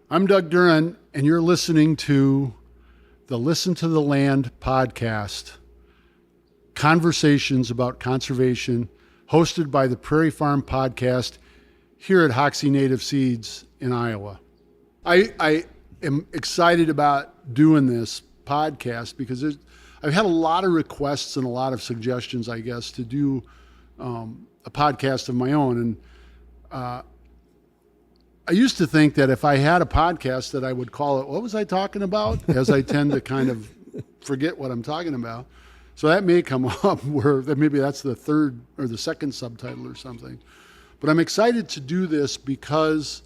I'm Doug Duren, and you're listening to the Listen to the Land podcast, conversations about conservation, hosted by the Prairie Farm Podcast here at Hoxie Native Seeds in Iowa. I am excited about doing this podcast because I've had a lot of requests and a lot of suggestions, I guess, to do a podcast of my own. And I used to think that if I had a podcast that I would call it, what was I talking about? As I tend to kind of forget what I'm talking about. So that may come up where maybe that's the third or the second subtitle or something. But I'm excited to do this because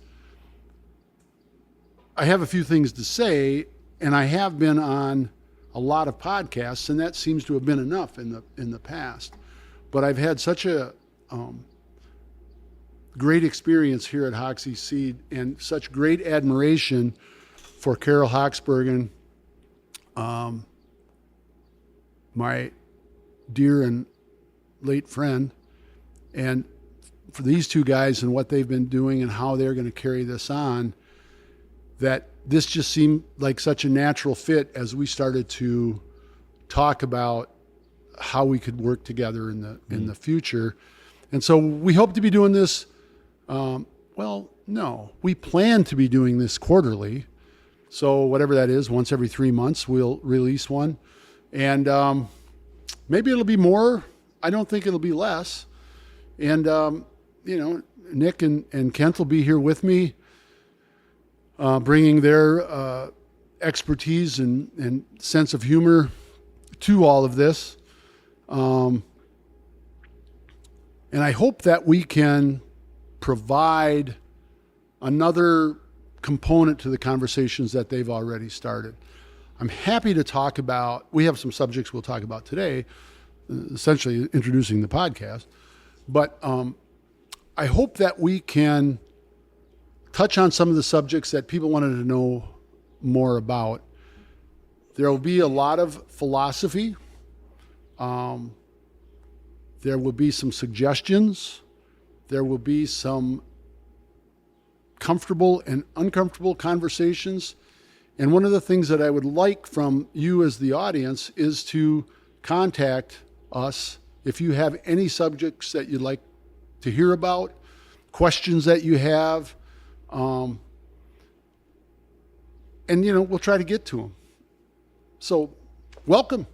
I have a few things to say, and I have been on a lot of podcasts, and that seems to have been enough in the past. But I've had such a great experience here at Hoxie Seed and such great admiration for Carroll Hoxbergen, my dear and late friend, and for these two guys and what they've been doing and how they're going to carry this on, that this just seemed like such a natural fit as we started to talk about how we could work together in the future. And so we hope to be doing this. We plan to be doing this quarterly. So whatever that is, once every 3 months, we'll release one. And maybe it'll be more. I don't think it'll be less. And, Nick and Kent will be here with me, bringing their expertise and sense of humor to all of this. And I hope that we can provide another component to the conversations that they've already started. I'm happy to talk about, we have some subjects we'll talk about today, essentially introducing the podcast, but I hope that we can touch on some of the subjects that people wanted to know more about. There will be a lot of philosophy. There will be some suggestions. There will be some comfortable and uncomfortable conversations. And one of the things that I would like from you as the audience is to contact us if you have any subjects that you'd like to hear about, questions that you have, and we'll try to get to them. So, welcome.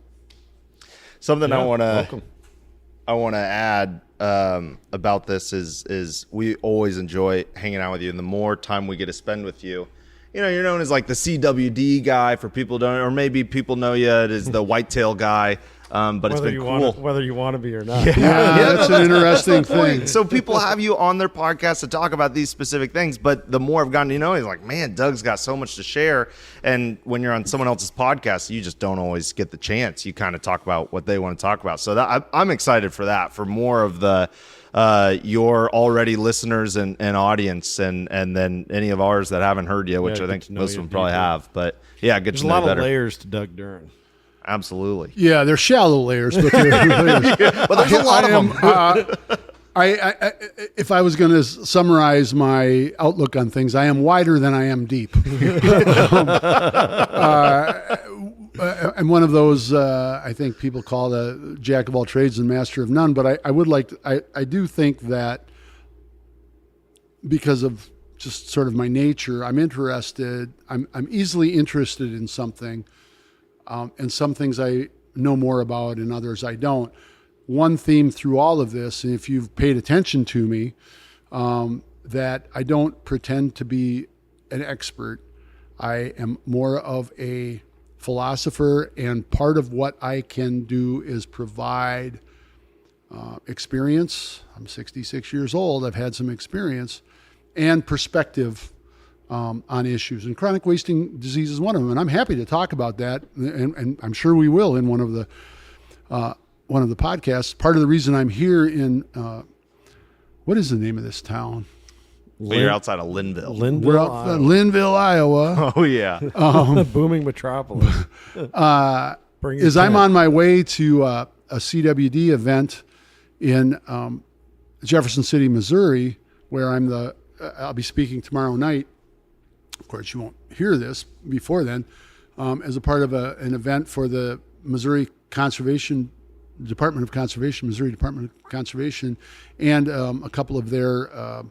Something I want to add about this is we always enjoy hanging out with you, and the more time we get to spend with you, you're known as like the CWD guy for people don't, or maybe people know you as the whitetail guy. But whether it's been cool. Whether you want to be or not. Yeah, that's an interesting thing. So people have you on their podcast to talk about these specific things, but the more I've gotten to know, he's like, man, Doug's got so much to share. And when you're on someone else's podcast, you just don't always get the chance. You kind of talk about what they want to talk about. So I'm excited for that, for more of the your already listeners and audience, and then any of ours that haven't heard you, which I think most of them probably have. But yeah, get to know better. There's a lot of layers to Doug Duren. Absolutely. Yeah, they're shallow layers, but they're layers. But there's a lot of them. I if I was going to summarize my outlook on things, I am wider than I am deep. I'm one of those, I think people call a jack of all trades and master of none, but I do think that because of just sort of my nature, I'm easily interested in something. And some things I know more about and others I don't. One theme through all of this, and if you've paid attention to me, that I don't pretend to be an expert. I am more of a philosopher, and part of what I can do is provide experience. I'm 66 years old. I've had some experience and perspective on issues, and chronic wasting disease is one of them. And I'm happy to talk about that, and I'm sure we will in one of the podcasts. Part of the reason I'm here in what is the name of this town? Well, you're outside of Linville. We're out in Linville, Iowa. Oh yeah, booming metropolis. I'm on my way to a CWD event in Jefferson City, Missouri, where I'll be speaking tomorrow night of course you won't hear this before then, as a part of an event for the Missouri Department of Conservation, Missouri Department of Conservation, and a couple of their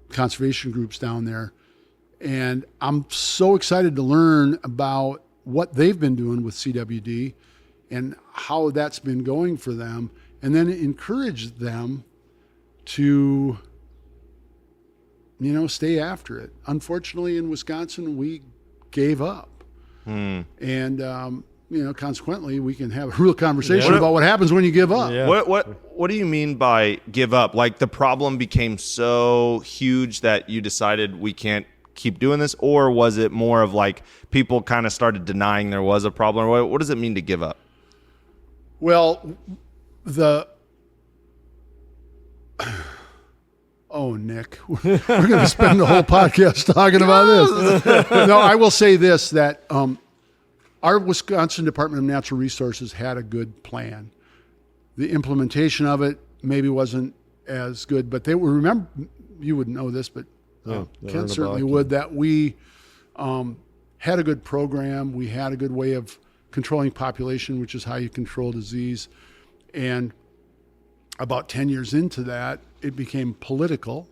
conservation groups down there. And I'm so excited to learn about what they've been doing with CWD and how that's been going for them, and then encourage them to, stay after it. Unfortunately, in Wisconsin, we gave up. And, consequently, we can have a real conversation about what happens when you give up. Yeah. What do you mean by give up? Like the problem became so huge that you decided we can't keep doing this, or was it more of like people kind of started denying there was a problem? What does it mean to give up? Well, Nick, we're going to spend the whole podcast talking about this. No, I will say this, that our Wisconsin Department of Natural Resources had a good plan. The implementation of it maybe wasn't as good, but they were, remember, you wouldn't know this, but Ken certainly would, that we had a good program. We had a good way of controlling population, which is how you control disease. And about 10 years into that, it became political.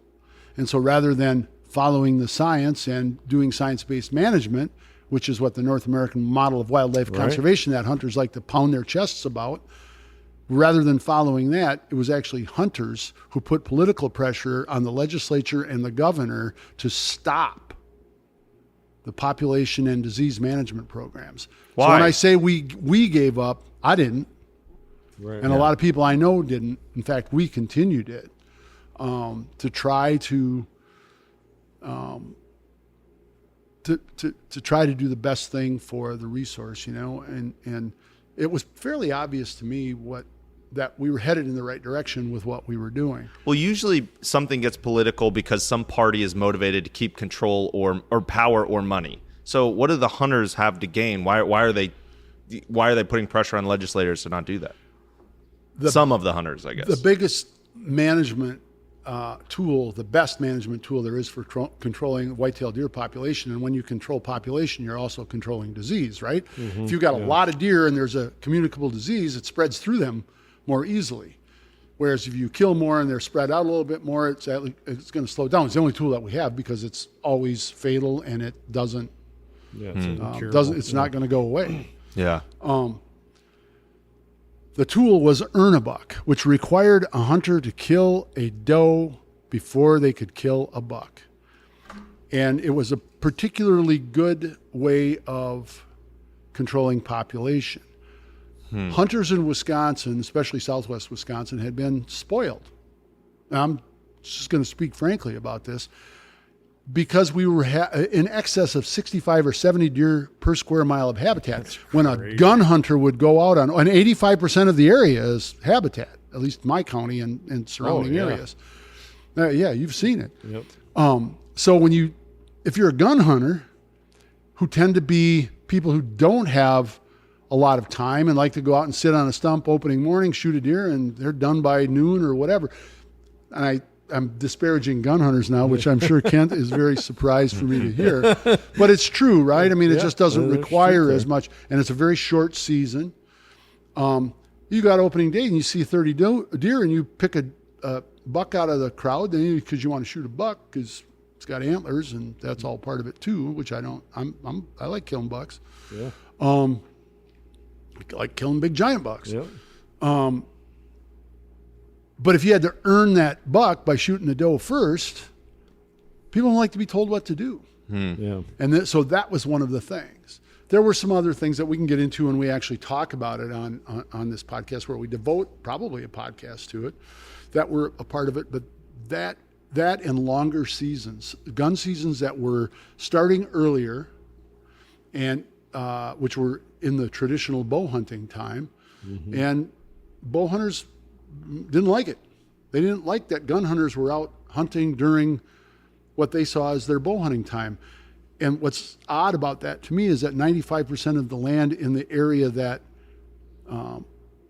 And so rather than following the science and doing science-based management, which is what the North American model of wildlife conservation that hunters like to pound their chests about, rather than following that, it was actually hunters who put political pressure on the legislature and the governor to stop the population and disease management programs. Why? So when I say we gave up, I didn't. Right. And a lot of people I know didn't. In fact, we continued it to try to try to do the best thing for the resource, and it was fairly obvious to me that we were headed in the right direction with what we were doing. Well, usually something gets political because some party is motivated to keep control or power or money. So what do the hunters have to gain? Why are they putting pressure on legislators to not do that? Some of the hunters, I guess. The biggest management tool, the best management tool there is for controlling white-tailed deer population. And when you control population, you're also controlling disease, right? Mm-hmm. If you've got a lot of deer and there's a communicable disease, it spreads through them more easily. Whereas if you kill more and they're spread out a little bit more, it's going to slow down. It's the only tool that we have because it's always fatal and it doesn't. Yeah, it's not going to go away. Yeah. The tool was earn a buck, which required a hunter to kill a doe before they could kill a buck. And it was a particularly good way of controlling population. Hunters in Wisconsin, especially southwest Wisconsin, had been spoiled. Now, I'm just going to speak frankly about this. Because we were in excess of 65 or 70 deer per square mile of habitat. When a gun hunter would go out and 85% of the area is habitat, at least my county and surrounding areas. You've seen it. Yep. So if you're a gun hunter, who tend to be people who don't have a lot of time and like to go out and sit on a stump opening morning, shoot a deer, and they're done by noon or whatever. And I'm disparaging gun hunters now, which I'm sure Kent is very surprised for me to hear. But it's true, right? I mean, it just doesn't require as much, and it's a very short season. You got opening day and you see 30 deer and you pick a buck out of the crowd because you want to shoot a buck because it's got antlers and that's all part of it too, which I don't. I like killing bucks. Yeah. I like killing big giant bucks. Yeah. But if you had to earn that buck by shooting the doe first, people don't like to be told what to do. Yeah. And so that was one of the things. There were some other things that we can get into when we actually talk about it on this podcast, where we devote probably a podcast to it, that were a part of it. But that and longer seasons, gun seasons that were starting earlier, and which were in the traditional bow hunting time, and bow hunters didn't like it. They didn't like that gun hunters were out hunting during what they saw as their bow hunting time. And what's odd about that to me is that 95% of the land in the area that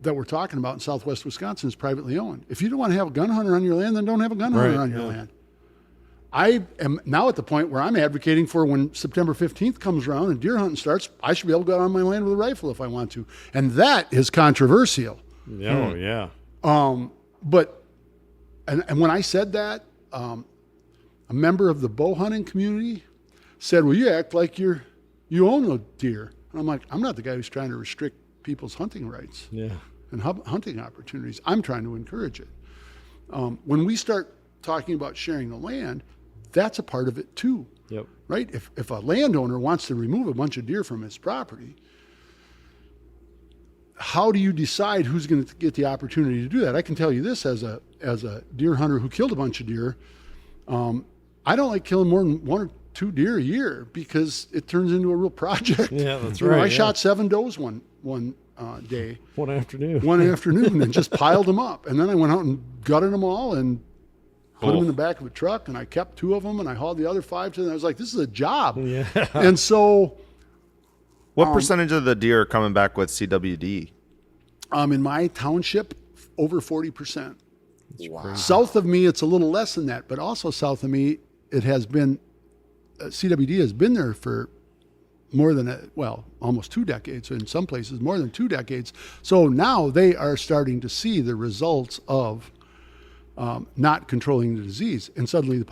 we're talking about in southwest Wisconsin is privately owned. If you don't want to have a gun hunter on your land, then don't have a gun hunter on your land. I am now at the point where I'm advocating for when September 15th comes around and deer hunting starts, I should be able to go out on my land with a rifle if I want to. And that is controversial. Oh, yeah. But when I said that, a member of the bow hunting community said, well, you act like you own a deer. And I'm like, I'm not the guy who's trying to restrict people's hunting rights and hunting opportunities. I'm trying to encourage it. When we start talking about sharing the land, that's a part of it too. Yep. Right? If a landowner wants to remove a bunch of deer from his property, how do you decide who's going to get the opportunity to do that? I can tell you this as a deer hunter who killed a bunch of deer. I don't like killing more than 1 or 2 deer a year because it turns into a real project. Yeah, that's right. I shot 7 does one day. One afternoon. One afternoon and just piled them up. And then I went out and gutted them all and put them in the back of a truck, and I kept 2 of them and I hauled the other 5 to them. I was like, this is a job. Yeah. And so What percentage of the deer are coming back with CWD? in my township, over 40%. Wow. South of me, it's a little less than that, but also south of me, it has been, CWD has been there for more than, almost 2 decades, in some places more than 2 decades. So now they are starting to see the results of not controlling the disease. And suddenly they've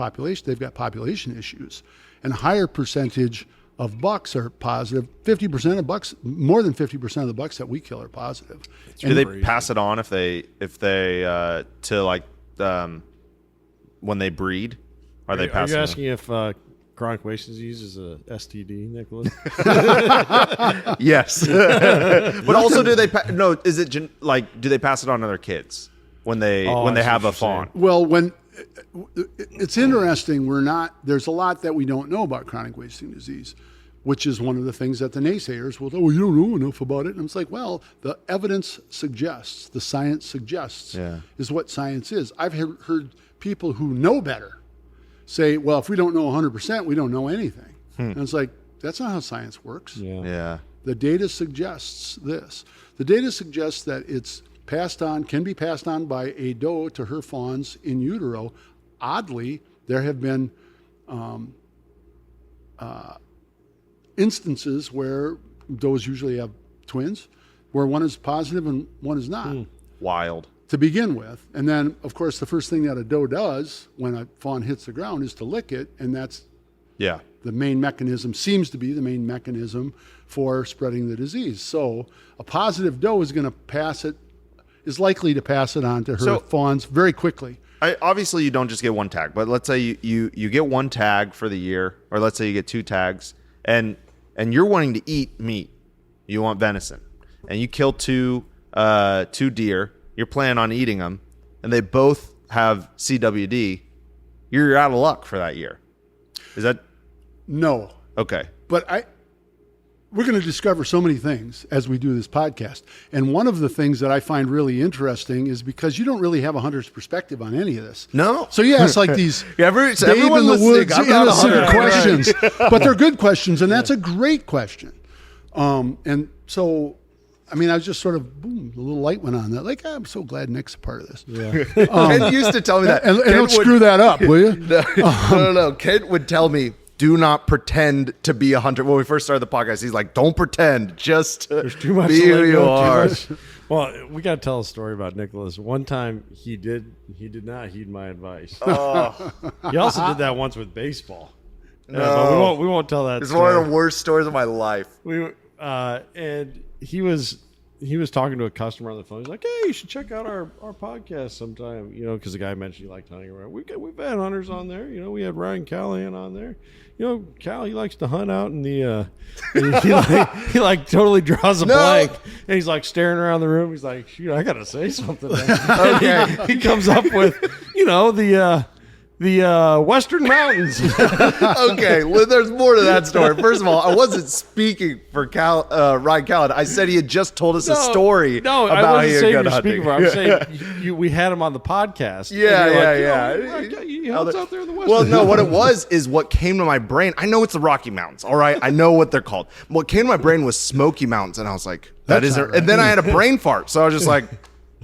got population issues. And a higher percentage of bucks are positive. 50% of bucks, more than 50% of the bucks that we kill are positive. Do they pass it on if they to like when they breed? Are they passing? Are you asking if chronic waste disease is a STD, Nicholas? Yes. But also, do they is it do they pass it on to their kids when they have a fawn? Well, when it's interesting, there's a lot that we don't know about chronic wasting disease, which is one of the things that the naysayers will say, oh, you don't know enough about it. And it's like, well, the evidence suggests, the science suggests is what science is. I've heard people who know better say, well, if we don't know 100%, we don't know anything. And it's like, that's not how science works. Yeah. The data suggests this. The data suggests that it's can be passed on by a doe to her fawns in utero. Oddly, there have been instances where does usually have twins, where one is positive and one is not. Wild. To begin with. And then, of course, the first thing that a doe does when a fawn hits the ground is to lick it, and that's the main mechanism, seems to be the main mechanism for spreading the disease. So a positive doe is likely to pass it on to her fawns very quickly. Obviously, you don't just get 1 tag, but let's say you get 1 tag for the year, or let's say you get 2 tags, and you're wanting to eat meat. You want venison, and you kill 2 deer. You're planning on eating them, and they both have CWD. You're out of luck for that year. Is that no? Okay, but we're going to discover so many things as we do this podcast. And one of the things that I find really interesting is because you don't really have a hunter's perspective on any of this. No. So you ask like these everyone in the woods innocent questions, right. But they're good questions. And that's a great question. And so, I mean, I was just sort of, boom, a little light went on that. Like, I'm so glad Nick's a part of this. Yeah. Ken used to tell me that. And don't screw that up, will you? No. Ken would tell me, do not pretend to be a hunter. When we first started the podcast, he's like, don't pretend. Just There's too much be who you are. Well, we got to tell a story about Nicholas. One time he did not heed my advice. Oh. He also did that once with baseball. No. But we won't tell that It's story. one of the worst stories of my life. And he was talking to a customer on the phone. He's like, hey, you should check out our podcast sometime, because the guy mentioned he liked hunting around. We've had hunters on there. We had Ryan Callahan on there. Cal, he likes to hunt out in the he totally draws a blank, and he's like staring around the room. He's like, shoot, I gotta say something. Okay. He comes up with the Western Mountains. Okay, well, there's more to that story. First of all, I wasn't speaking for Ryan Callahan. I said he had just told us a story about I wasn't saying good you're hunting. speaking for. I'm saying we had him on the podcast. Yeah. He hunts out there in the West. Well, no, what it was is what came to my brain. I know it's the Rocky Mountains, all right? I know what they're called. What came to my brain was Smoky Mountains, and I was like, that isn't. Right. And then I had a brain fart, so I was just like,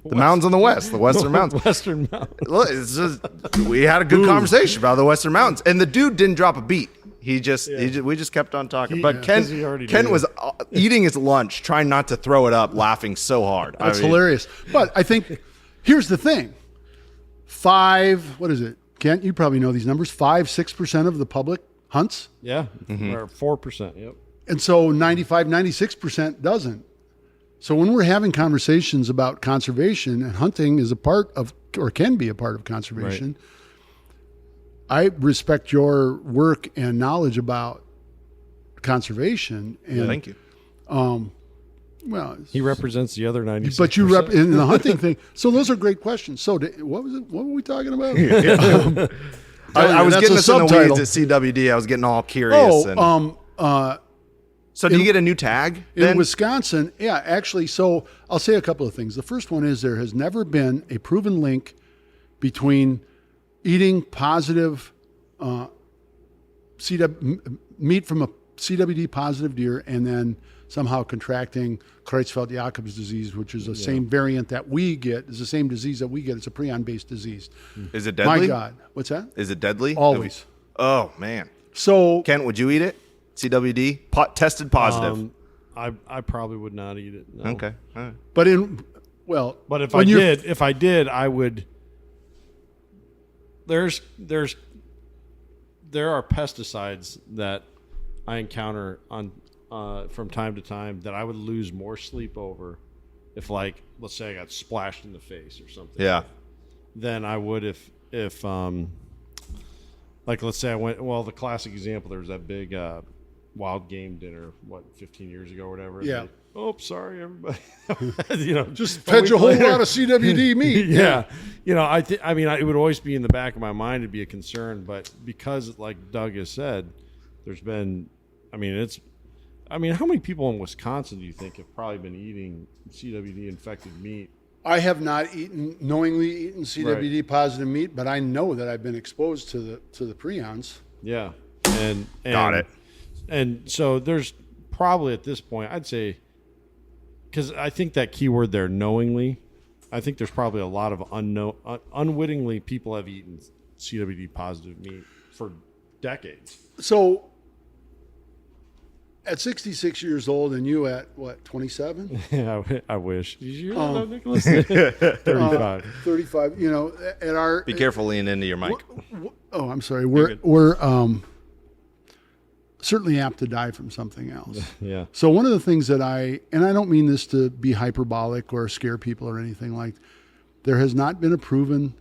The mountains on the west, the Western Mountains. Western Mountains. Look, it's just, we had a good conversation about the Western Mountains, and the dude didn't drop a beat. We just kept on talking. But Ken was eating his lunch, trying not to throw it up, laughing so hard. That's hilarious. But I think here's the thing: what is it, Kent? You probably know these numbers. 5-6% of the public hunts. Yeah, or 4%. Yep. And so 96% doesn't. So when we're having conversations about conservation, and hunting is a part of, or can be a part of conservation, I respect your work and knowledge about conservation. And, Thank you. Well, He represents the other 96%. but you in the hunting thing. So those are great questions. So what was it? What were we talking about? I was getting us in the subtitle. weeds at CWD. I was getting all curious. So do you get a new tag then? In Wisconsin, yeah, actually. So I'll say a couple of things. The first one is there has never been a proven link between eating positive meat from a CWD positive deer and then somehow contracting Creutzfeldt-Jakob's disease, which is the same variant that we get. It's the same disease that we get. It's a prion-based disease. Is it deadly? My God. What's that? Is it deadly? Always. Oh, man. So Kent, would you eat it? CWD? Tested positive. I probably would not eat it. No. Okay. All right. But if I did, I would. There are pesticides that I encounter on from time to time that I would lose more sleep over if, like, let's say I got splashed in the face or something. Yeah. Than I would if like, let's say I went. Well, the classic example, there was that big wild game dinner 15 years ago or whatever. Yeah. Sorry, everybody. just fed you a whole lot of CWD meat. Yeah. It would always be in the back of my mind to be a concern, but because, like Doug has said, there's been, how many people in Wisconsin do you think have probably been eating CWD infected meat? I have not knowingly eaten CWD positive meat, but I know that I've been exposed to the prions. Yeah. And Got it. And so there's probably at this point, I'd say, because I think that keyword there, knowingly, I think there's probably a lot of unwittingly people have eaten CWD positive meat for decades. So at 66 years old and you at what, 27? Yeah, I wish. Did you know, Nicholas? 35. 35, at our... Be careful leaning into your mic. I'm sorry. We're certainly apt to die from something else. Yeah. So one of the things that I don't mean this to be hyperbolic or scare people or anything like, there has not been a proven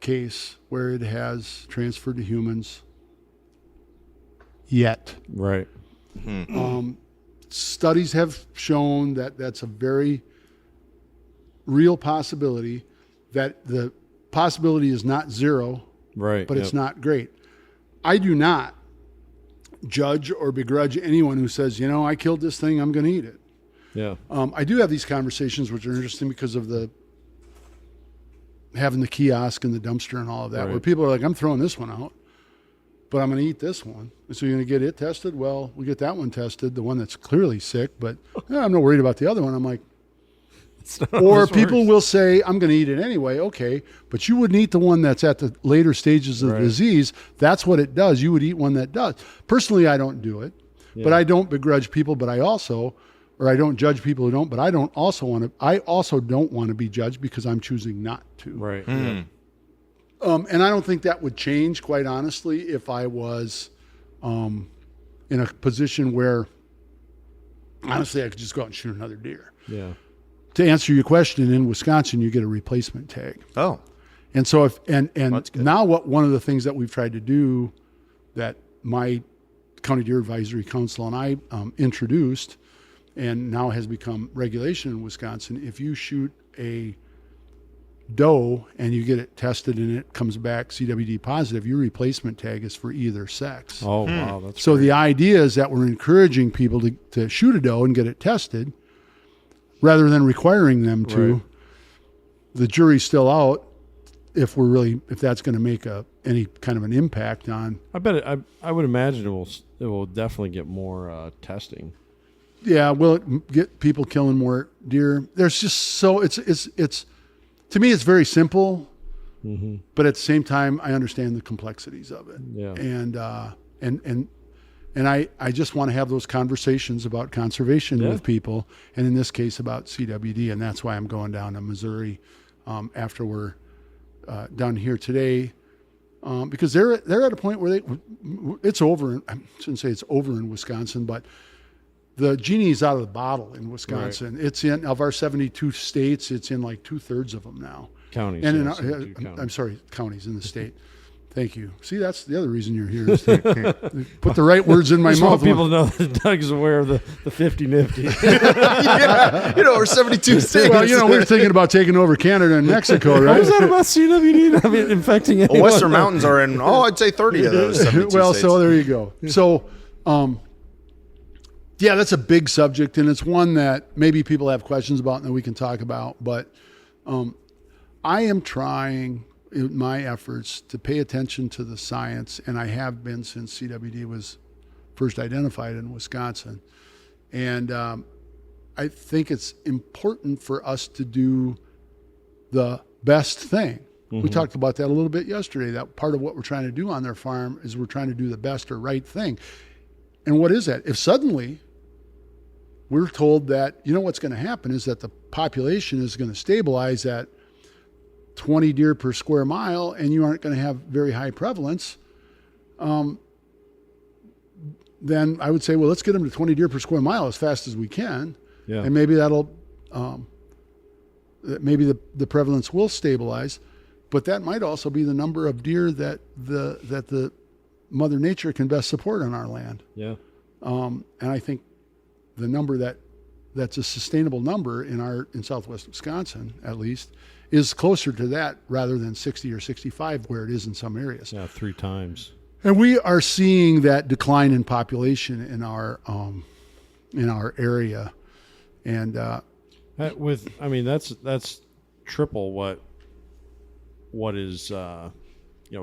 case where it has transferred to humans yet. Right. Studies have shown that that's a very real possibility, that the possibility is not zero, right? But it's not great. I do not judge or begrudge anyone who says, I killed this thing, I'm going to eat it. Yeah. I do have these conversations, which are interesting because of having the kiosk and the dumpster and all of that, where people are like, I'm throwing this one out, but I'm going to eat this one. And so you're going to get it tested? Well, we get that one tested, the one that's clearly sick, but I'm not worried about the other one. I'm like, or people will say, I'm going to eat it anyway. Okay, but you wouldn't eat the one that's at the later stages of the disease. That's what it does. You would eat one that does. Personally, I don't do it, but I don't begrudge people, but I don't judge people who don't, but I also don't want to be judged because I'm choosing not to. Right. And I don't think that would change, quite honestly, if I was in a position where, honestly, I could just go out and shoot another deer. Yeah. To answer your question, in Wisconsin, you get a replacement tag. Oh. And so now one of the things that we've tried to do that my County Deer Advisory Council and I introduced and now has become regulation in Wisconsin, if you shoot a doe and you get it tested and it comes back CWD positive, your replacement tag is for either sex. Oh, wow. That's so great. the idea is that we're encouraging people to shoot a doe and get it tested rather than requiring them to. Right. The jury's still out if that's going to make any kind of an impact on. I bet I would imagine it will definitely get more testing. Yeah, will it get people killing more deer? There's just it's to me, it's very simple, but at the same time, I understand the complexities of it. Yeah. And I just want to have those conversations about conservation with people, and in this case about CWD, and that's why I'm going down to Missouri after we're done here today, because they're at a point where it's over. I shouldn't say it's over in Wisconsin, but the genie's out of the bottle in Wisconsin. Right. It's of our 72 states, it's in like 2/3 of them now. Counties. And I'm sorry, counties in the state. Thank you. See, that's the other reason you're here. Is to put the right words in my mouth. Want people know that Doug's aware of the 50 nifty. Yeah, or 72 states. Well, we're thinking about taking over Canada and Mexico, right? What was that about CWD? I mean, infecting anyone? Western Mountains are in, I'd say 30 of those 72 well, states. so there you go. So, yeah, that's a big subject, and it's one that maybe people have questions about and that we can talk about. But I am trying in my efforts to pay attention to the science, and I have been since CWD was first identified in Wisconsin. And I think it's important for us to do the best thing. We talked about that a little bit yesterday. That part of what we're trying to do on their farm is we're trying to do the best or right thing. And what is that? If suddenly we're told that, what's going to happen is that the population is going to stabilize at 20 deer per square mile, and you aren't going to have very high prevalence, then I would say, well, let's get them to 20 deer per square mile as fast as we can. Yeah. And maybe that'll, maybe the prevalence will stabilize, but that might also be the number of deer that the Mother Nature can best support on our land. Yeah. And I think the number that's a sustainable number in Southwest Wisconsin, at least, is closer to that rather than 60 or 65 where it is in some areas. Yeah, 3 times. And we are seeing that decline in population in our area, and that's triple what is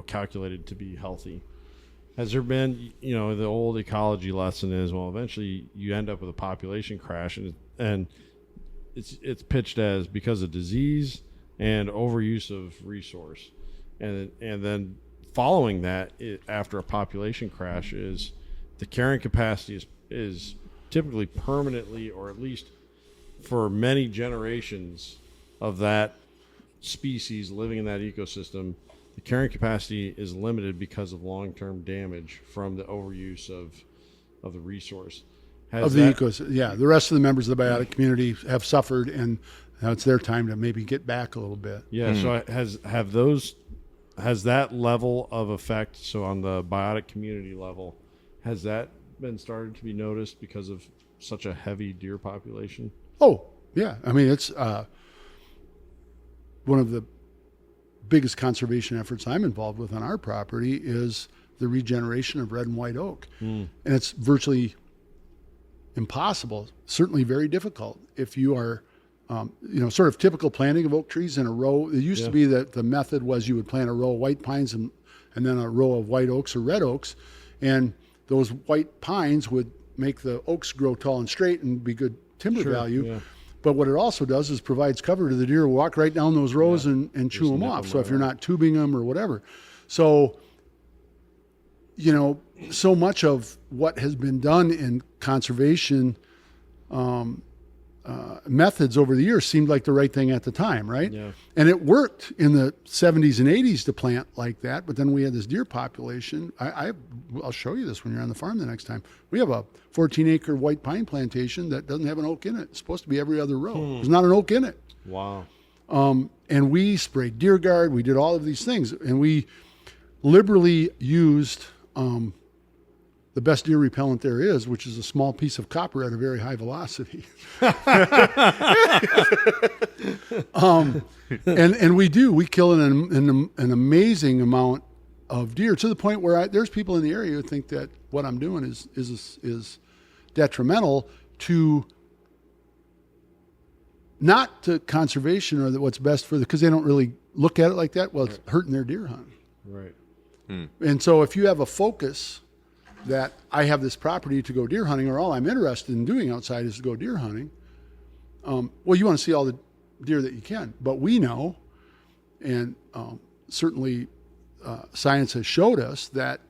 calculated to be healthy. Has there been, the old ecology lesson is, well, eventually you end up with a population crash, and it's pitched as because of disease and overuse of resource, and then following that, after a population crash, is the carrying capacity is typically permanently, or at least for many generations of that species living in that ecosystem, the carrying capacity is limited because of long-term damage from the overuse of the resource. Ecosystem. Yeah, the rest of the members of the biotic community have suffered, and now it's their time to maybe get back a little bit. Yeah. So has that level of effect? So on the biotic community level, has that been started to be noticed because of such a heavy deer population? Oh yeah, I mean it's one of the biggest conservation efforts I'm involved with on our property is the regeneration of red and white oak, and it's virtually impossible, certainly very difficult if you are sort of typical planting of oak trees in a row. It used to be that the method was you would plant a row of white pines and then a row of white oaks or red oaks, and those white pines would make the oaks grow tall and straight and be good timber value. Yeah. But what it also does is provides cover to the deer who walk right down those rows and chew them off. So if you're not tubing them or whatever. So, so much of what has been done in conservation methods over the years seemed like the right thing at the time, right? Yeah. And it worked in the 70s and 80s to plant like that, but then we had this deer population. I'll show you this when you're on the farm the next time. We have a 14-acre white pine plantation that doesn't have an oak in it. It's supposed to be every other row. There's not an oak in it. Wow. And we sprayed deer guard. We did all of these things, and we liberally used the best deer repellent there is, which is a small piece of copper at a very high velocity. And we kill an amazing amount of deer, to the point where there's people in the area who think that what I'm doing is detrimental to, not to conservation or what's best for because they don't really look at it like that. Well, it's hurting their deer hunt. Right. And so if you have a focus that I have this property to go deer hunting, or all I'm interested in doing outside is to go deer hunting, well, you want to see all the deer that you can. But we know And certainly science has showed us that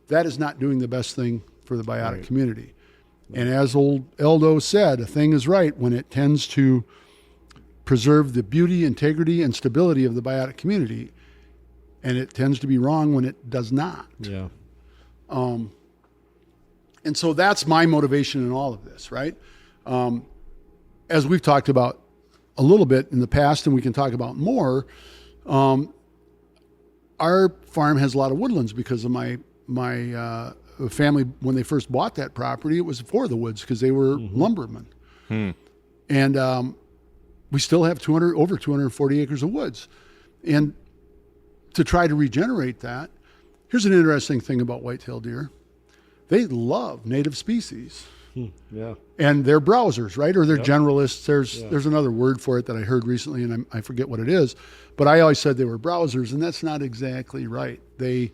that is not doing the best thing for the biotic community. And as old Eldo said, a thing is right when it tends to preserve the beauty, integrity, and stability of the biotic community, and it tends to be wrong when it does not. Yeah. And so that's my motivation in all of this, right? As we've talked about a little bit in the past, and we can talk about more, our farm has a lot of woodlands because of my family. When they first bought that property, it was for the woods because they were lumbermen. And we still have over 240 acres of woods. And to try to regenerate that, here's an interesting thing about whitetail deer. They love native species. Yeah. And they're browsers, right? Or they're generalists. There's another word for it that I heard recently, and I forget what it is. But I always said they were browsers, and that's not exactly right. The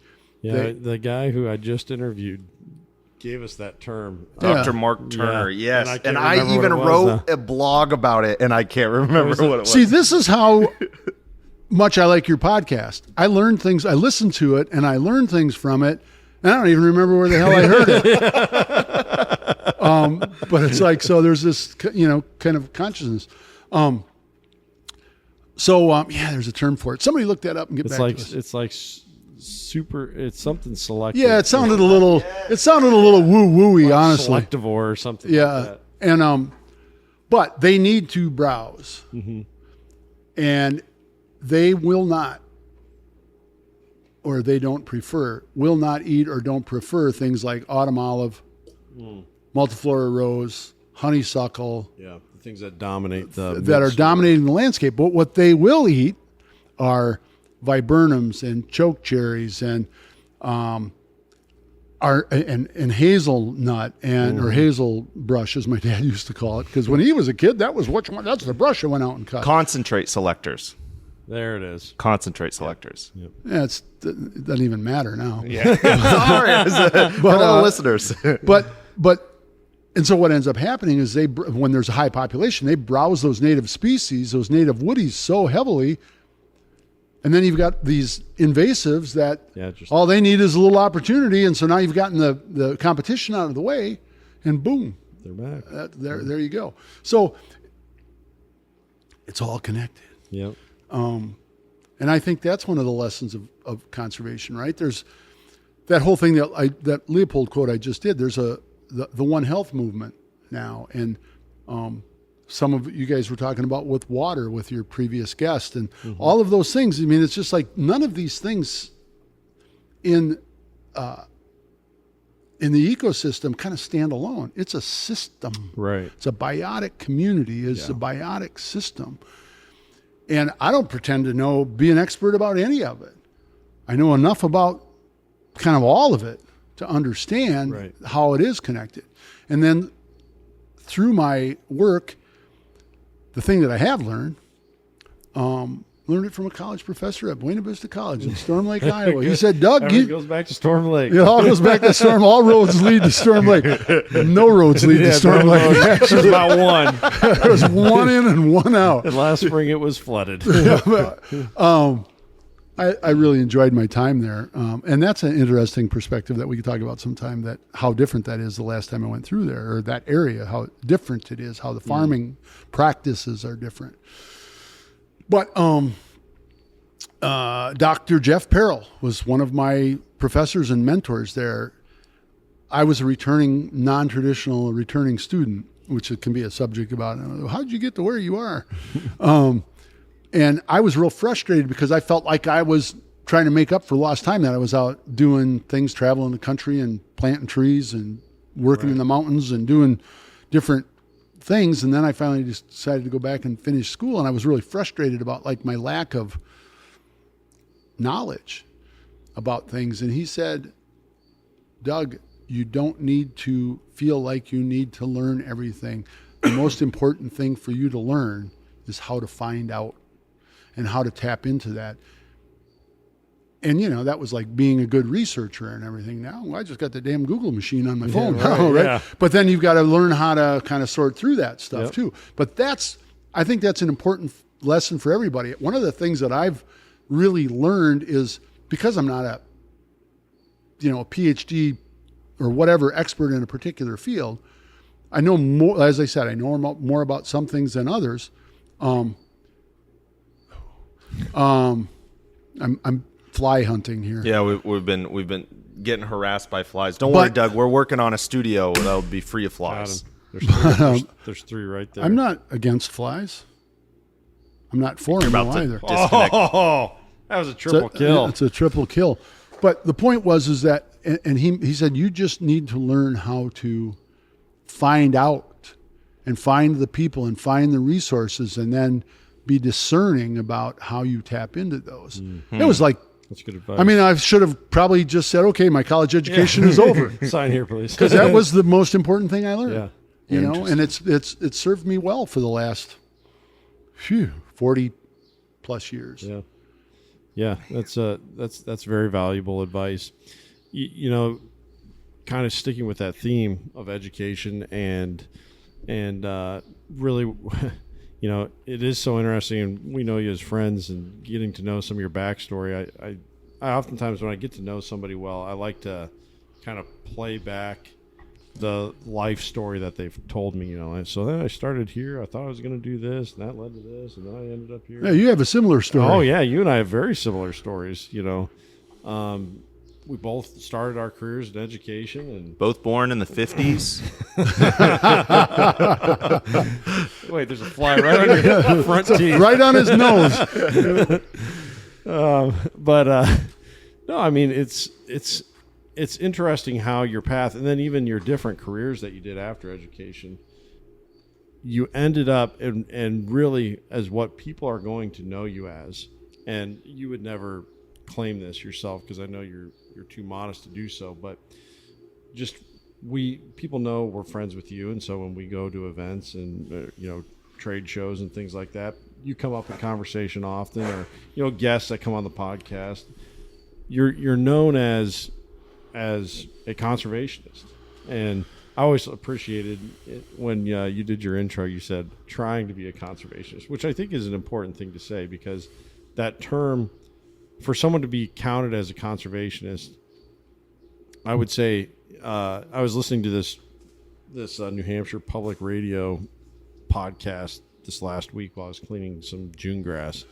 guy who I just interviewed gave us that term. Dr. Mark Turner, Yeah. yes. And I even wrote a blog about it, and I can't remember what it was. See, this is how much I like your podcast. I learn things, I listen to it, and I learn things from it, and I don't even remember where the hell I heard it. But it's like, so there's this, kind of consciousness. There's a term for it. Somebody look that up and get back to us. It's like super. It's something selective. Yeah, it sounded a little woo-wooey, honestly. Selectivore or something. Yeah, like that. and but they need to browse, and they will not, or they will not eat or don't prefer things like autumn olive, multiflora rose, honeysuckle. Yeah, the things that dominate the that are dominating the landscape. But what they will eat are viburnums and chokecherries and hazelnut or hazel brush, as my dad used to call it, because when he was a kid, that's the brush I went out and cut. Concentrate selectors. There it is. Concentrate selectors. Yep. Yeah, it doesn't even matter now. Yeah. Sorry, for the listeners. And so what ends up happening is when there's a high population, they browse those native species, those native woodies so heavily. And then you've got these invasives that all they need is a little opportunity. And so now you've gotten the competition out of the way, and boom, they're back. There you go. So it's all connected. Yep. And I think that's one of the lessons of conservation, right? There's that whole thing that Leopold quote I just did. There's the One Health movement now, and some of you guys were talking about with water with your previous guest, and all of those things. I mean, it's just like none of these things in the ecosystem kind of stand alone. It's a system, right? It's a biotic community. It's a biotic system, and I don't pretend to be an expert about any of it. I know enough about kind of all of it to understand how it is connected, and then through my work. The thing that I have learned it from a college professor at Buena Vista College in Storm Lake, Iowa. He said, Doug, it goes back to Storm Lake. It all goes back to Storm. All roads lead to Storm Lake. No roads lead to Storm Lake. There's about one. There's one in and one out. And last spring it was flooded. I really enjoyed my time there. And that's an interesting perspective that we could talk about sometime, that how different that is the last time I went through there, or that area, how different it is, how the farming practices are different. But Dr. Jeff Perrell was one of my professors and mentors there. I was a non-traditional returning student, which it can be a subject about, how did you get to where you are? And I was real frustrated because I felt like I was trying to make up for lost time, that I was out doing things, traveling the country and planting trees and working in the mountains and doing different things. And then I finally just decided to go back and finish school. And I was really frustrated about like my lack of knowledge about things. And he said, Doug, you don't need to feel like you need to learn everything. The most important thing for you to learn is how to find out and how to tap into that. And, that was like being a good researcher and everything. Now I just got the damn Google machine on my phone now, right? Yeah. But then you've got to learn how to kind of sort through that stuff too. But I think that's an important lesson for everybody. One of the things that I've really learned is because I'm not a PhD or whatever expert in a particular field. I know more, as I said, I know more about some things than others. I'm fly hunting here. Yeah, we've been getting harassed by flies. Don't worry, Doug. We're working on a studio that'll be free of flies. There's three right there. I'm not against flies. I'm not for them either. Oh, that was a triple kill. It's a triple kill. But the point is that, and he said, you just need to learn how to find out and find the people and find the resources and then be discerning about how you tap into those. Mm-hmm. It was like, that's good advice. I mean, I should have probably just said, okay, my college education is over. Sign here, please. Because that was the most important thing I learned. Yeah. You know, and it's served me well for the last 40 plus years. Yeah. Yeah, that's very valuable advice. You know, kind of sticking with that theme of education and really, you know, it is so interesting, and we know you as friends, and getting to know some of your backstory. I oftentimes, when I get to know somebody well, I like to kind of play back the life story that they've told me, you know. And so then I started here. I thought I was going to do this, and that led to this, and then I ended up here. Yeah, you have a similar story. Oh yeah, you and I have very similar stories. You know, we both started our careers in education, and both born in the 50s. Wait, there's a fly right on your front teeth, right on his nose. No, I mean it's interesting how your path, and then even your different careers that you did after education, you ended up and really as what people are going to know you as. And you would never claim this yourself because I know you're too modest to do so, but just people know we're friends with you, and so when we go to events and trade shows and things like that, you come up in conversation often, or guests that come on the podcast. You're known as a conservationist, and I always appreciated it when you did your intro. You said trying to be a conservationist, which I think is an important thing to say, because that term, for someone to be counted as a conservationist, I would say I was listening to this New Hampshire public radio podcast this last week while I was cleaning some June grass.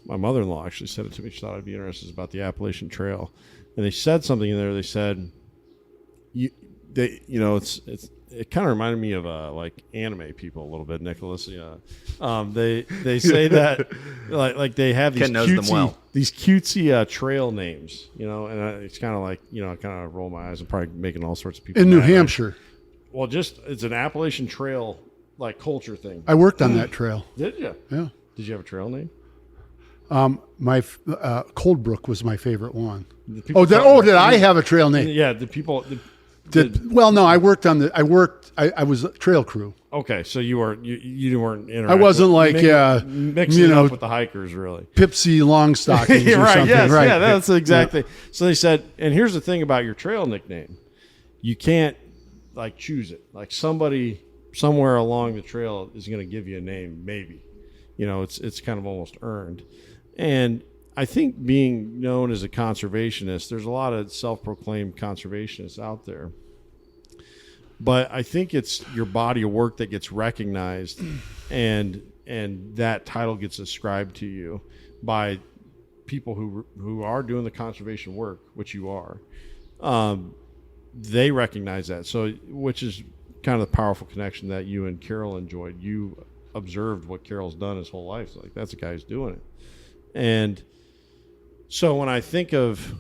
My mother-in-law actually said it to me. She thought I'd be interested about the Appalachian Trail. And they said something in there. They said, it kind of reminded me of like anime people a little bit, Nicholas. They say that like they have these cutesy trail names, and it's kind of like, I kind of roll my eyes and probably making all sorts of people in mad. New Hampshire. Well, it's an Appalachian Trail like culture thing. I worked on that trail. Did you? Yeah. Did you have a trail name? My Cold Brook was my favorite one. Did I have a trail name? Yeah, the people. No, I worked on I was a trail crew. Okay, so you weren't interacting. I wasn't like mixing up with the hikers, really. Pipsy long stockings or right, something. Yes, right, yeah, that's exactly. Yeah. So they said, and here's the thing about your trail nickname, you can't like choose it. Like somebody somewhere along the trail is going to give you a name, maybe. It's kind of almost earned. And I think being known as a conservationist, there's a lot of self-proclaimed conservationists out there. But I think it's your body of work that gets recognized, and that title gets ascribed to you by people who are doing the conservation work, which you are. They recognize that. So, which is kind of the powerful connection that you and Carroll enjoyed. You observed what Carroll's done his whole life. So like, that's the guy who's doing it. And so when I think of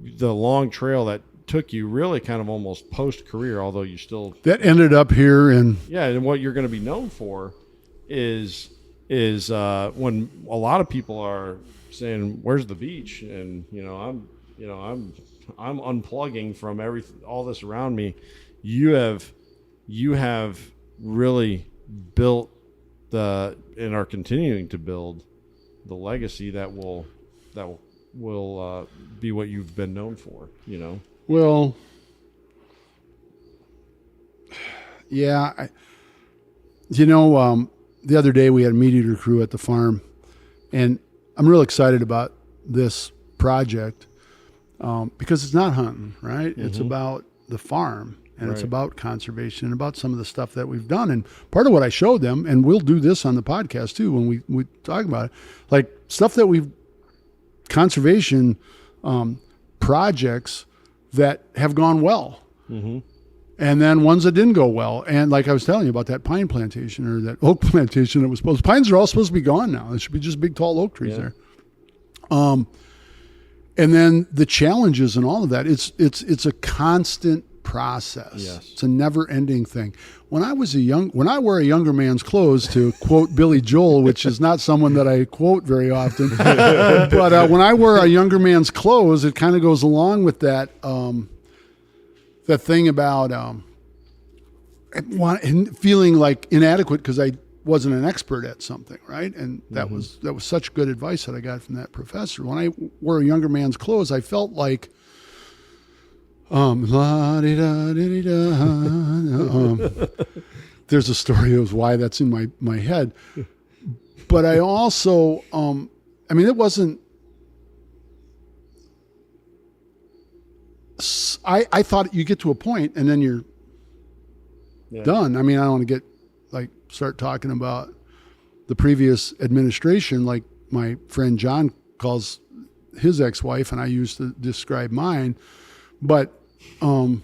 the long trail that took you really kind of almost post-career, although you still... That ended up here in... Yeah, and what you're going to be known for is when a lot of people are saying, "Where's the beach?" And I'm unplugging from all this around me. You have really built and are continuing to build the legacy that will be what you've been known for. Well, yeah. The other day we had a meat eater crew at the farm, and I'm real excited about this project because it's not hunting, right? It's about the farm, and it's about conservation and about some of the stuff that we've done. And part of what I showed them, and we'll do this on the podcast too when we talk about it, like stuff that we've conservation projects that have gone well. And then ones that didn't go well. And like I was telling you about that pine plantation or that oak plantation that was pines are all supposed to be gone now. There should be just big, tall oak trees there. And then the challenges and all of that, it's a constant process. Yes. It's a never ending thing. When I wear a younger man's clothes, to quote Billy Joel, which is not someone that I quote very often, but when I wear a younger man's clothes, it kind of goes along with that, that thing about feeling like inadequate because I wasn't an expert at something, right? And that was such good advice that I got from that professor. When I wore a younger man's clothes, I felt like there's a story of why that's in my head. But I also it wasn't. I thought you get to a point and then you're done. I mean, I don't want to start talking about the previous administration, like my friend John calls his ex-wife, and I used to describe mine. But the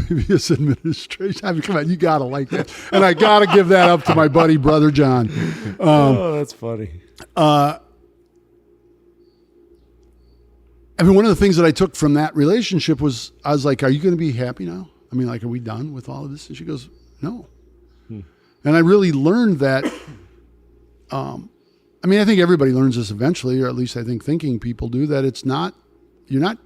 previous administration, I mean, come on, you gotta like that, and I gotta give that up to my buddy, brother John. That's funny. I mean, one of the things that I took from that relationship was, I was like, are you going to be happy now? I mean, like, are we done with all of this? And she goes, no. And I really learned that, I think everybody learns this eventually, or at least I think thinking people do, that it's not, you're not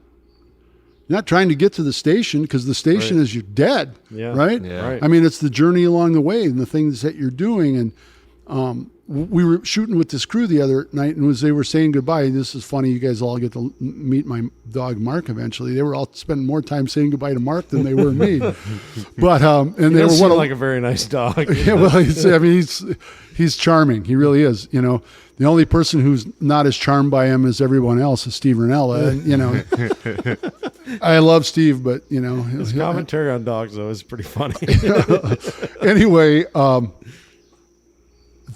trying to get to the station because the station is you're dead, right? Yeah. Right. I mean, it's the journey along the way and the things that you're doing. And we were shooting with this crew the other night, and as they were saying goodbye, this is funny, you guys all get to meet my dog Mark eventually. They were all spending more time saying goodbye to Mark than they were me. But and they were like a very nice dog. Yeah, well, he's charming. He really is. You know, the only person who's not as charmed by him as everyone else is Steve Ranella. And, you know, I love Steve, but you know, his commentary on dogs though is pretty funny. Anyway.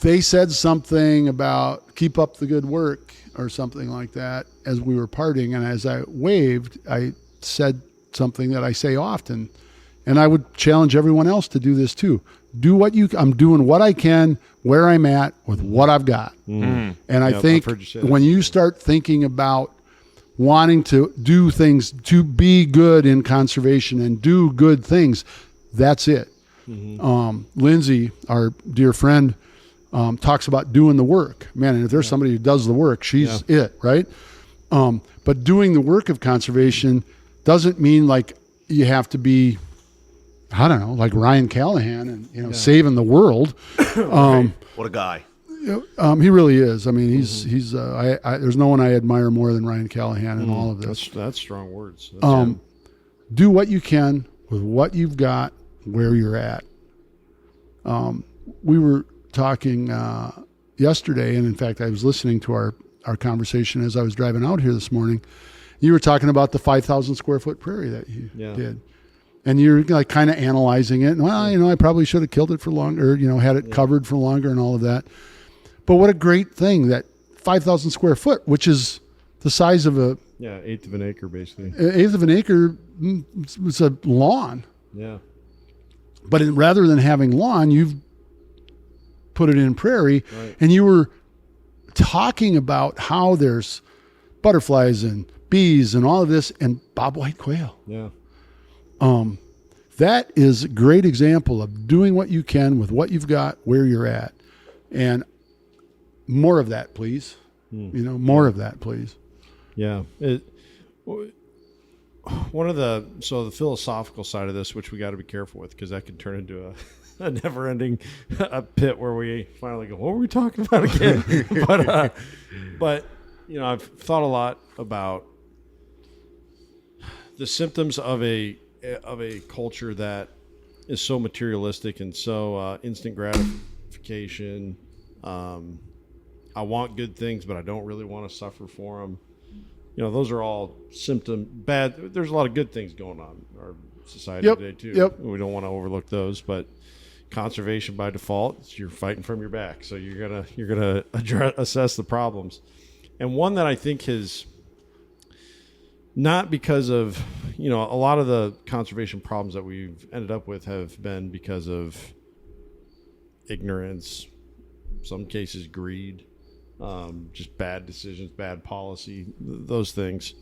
They said something about keep up the good work or something like that as we were parting. And as I waved, I said something that I say often. And I would challenge everyone else to do this too. I'm doing what I can where I'm at with what I've got. And I think when you start thinking about wanting to do things, to be good in conservation and do good things, that's it. Lindsay, our dear friend, talks about doing the work, man. And if there's somebody who does the work, she's it, right? But doing the work of conservation doesn't mean like you have to be, I don't know, like Ryan Callahan and saving the world. What a guy! He really is. I mean, he's there's no one I admire more than Ryan Callahan in all of this. That's strong words. Do what you can with what you've got where you're at. We were talking yesterday, and in fact I was listening to our conversation as I was driving out here this morning. You were talking about the 5,000 square foot prairie that you did, and you're like kind of analyzing it, and well, I probably should have killed it for longer, had it covered for longer and all of that. But what a great thing, that 5,000 square foot, which is the size of eighth of an acre, basically. Eighth of an acre. It's a lawn. But rather than having lawn, you've put it in prairie, and you were talking about how there's butterflies and bees and all of this and bobwhite quail. That is a great example of doing what you can with what you've got where you're at. And more of that, please. More of that, please. The philosophical side of this, which we got to be careful with, because that can turn into a never-ending pit where we finally go, what were we talking about again? but I've thought a lot about the symptoms of a culture that is so materialistic and so instant gratification. I want good things, but I don't really want to suffer for them. those are all bad. There's a lot of good things going on in our society today too. Yep. We don't want to overlook those, but conservation by default, you're fighting from your back. So you're gonna assess the problems. And one that I think has, not because of, a lot of the conservation problems that we've ended up with have been because of ignorance, some cases greed, just bad decisions, bad policy, those things.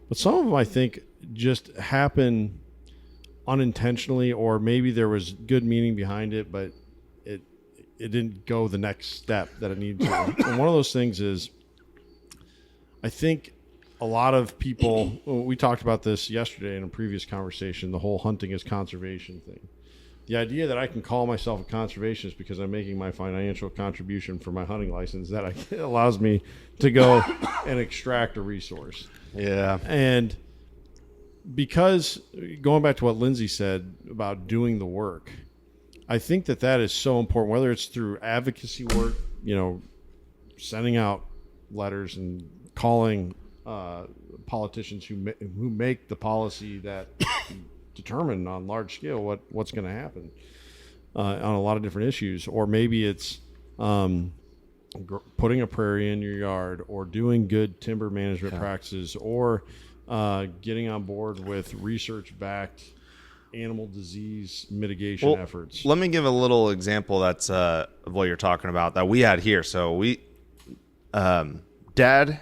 But some of them I think just happen unintentionally, or maybe there was good meaning behind it, but it didn't go the next step that it needed to. And one of those things is, I think a lot of people, we talked about this yesterday in a previous conversation, the whole hunting is conservation thing. The idea that I can call myself a conservationist because I'm making my financial contribution for my hunting license, that allows me to go and extract a resource. Yeah. And because, going back to what Lindsay said about doing the work, I think that is so important, whether it's through advocacy work, sending out letters and calling politicians who make the policy that determine on large scale what's going to happen on a lot of different issues, or maybe it's putting a prairie in your yard, or doing good timber management practices, or getting on board with research-backed animal disease mitigation efforts. Let me give a little example that's of what you're talking about that we had here. So Dad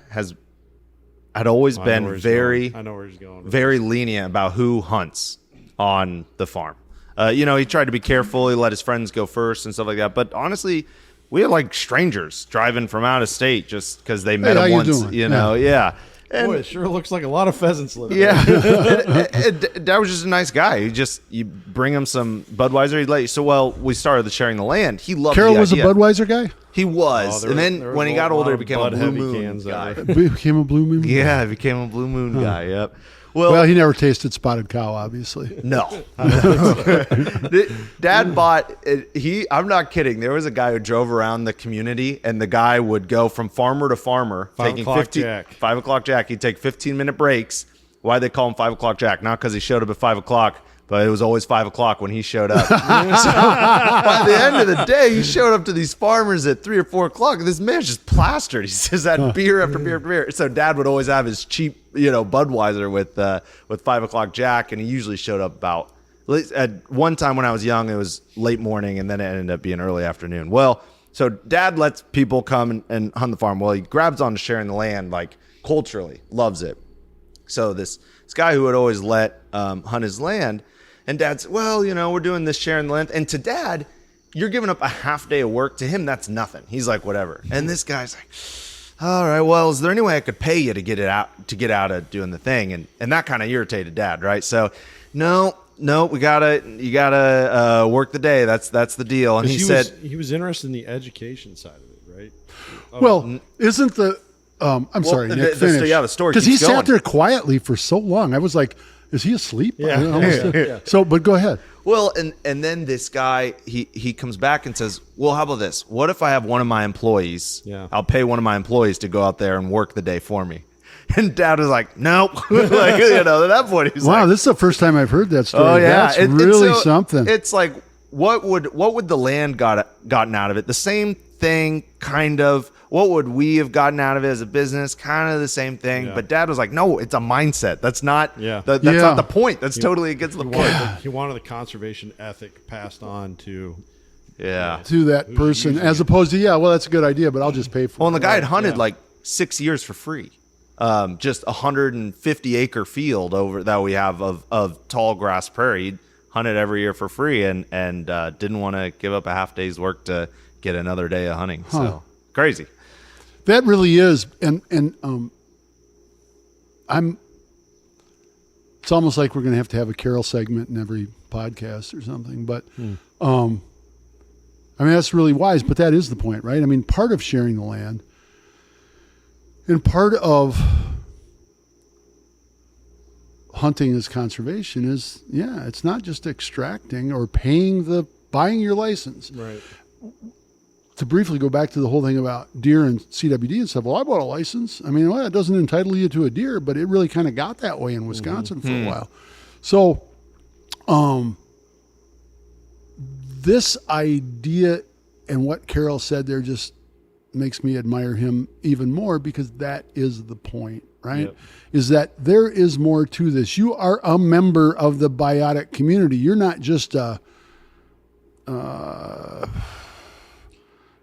had always been very lenient about who hunts on the farm. He tried to be careful. He let his friends go first and stuff like that. But honestly, we had like strangers driving from out of state just because they met him once. Yeah. And boy, it sure looks like a lot of pheasants living. Yeah, and Dad was just a nice guy. You bring him some Budweiser. He'd let you. So we started the sharing the land. He loved. Carroll the was idea. a Budweiser guy. He was, and then when he got older, he became a Blue Moon guy. Became a Blue Moon. Yeah, he became a Blue Moon guy. Yep. Well, he never tasted spotted cow, obviously. No. Dad bought it. I'm not kidding. There was a guy who drove around the community, and the guy would go from farmer to farmer, taking 5 o'clock Jack. He'd take 15-minute breaks. Why they call him 5 o'clock Jack? Not because he showed up at 5 o'clock, but it was always 5 o'clock when he showed up. So by the end of the day, he showed up to these farmers at 3 or 4 o'clock, and this man's just plastered. He just had beer after beer after beer. So Dad would always have his cheap, Budweiser with 5 o'clock Jack, and he usually showed up about. At one time when I was young, it was late morning, and then it ended up being early afternoon. Well, so Dad lets people come and hunt the farm. Well, he grabs on to sharing the land, like culturally, loves it. So this guy who would always let hunt his land. And Dad's, we're doing this sharing the land. And to Dad, you're giving up a half day of work. To him, that's nothing. He's like, whatever. And this guy's like, all right, well, is there any way I could pay you to get out of doing the thing? And that kind of irritated Dad, right? So, no, you gotta work the day. That's the deal. And he said he was interested in the education side of it, right? Isn't the I'm sorry, Nick, finish. The story because he sat there quietly for so long. I was like, is he asleep? Yeah. So, but go ahead. Well, and then this guy, he comes back and says, well, how about this? What if I have one of my employees? Yeah. I'll pay one of my employees to go out there and work the day for me. And Dad was like, nope. At that point, he's like, wow, this is the first time I've heard that story. Oh, yeah. That's really something. It's like, what would the land gotten out of it? The same thing, kind of. What would we have gotten out of it as a business? Kind of the same thing. Yeah. But Dad was like, no, it's a mindset. That's not not the point. That's totally against the point. He wanted the conservation ethic passed on to that person, as opposed to, that's a good idea, but I'll just pay for it. Well, and the guy had hunted like 6 years for free. Just 150-acre field over that we have of tall grass prairie. He'd hunted every year for free and didn't want to give up a half day's work to get another day of hunting. So crazy. That really is, and it's almost like we're going to have a Carroll segment in every podcast or something. But that's really wise. But that is the point, right? I mean, part of sharing the land, and part of hunting as conservation is, it's not just extracting or buying your license. Right. to briefly go back to the whole thing about deer and CWD and stuff, well, I bought a license. I mean, well, it doesn't entitle you to a deer, but it really kind of got that way in Wisconsin for a while. So, this idea and what Carroll said there just makes me admire him even more, because that is the point, right? Yep. Is that there is more to this. You are a member of the biotic community. You're not just an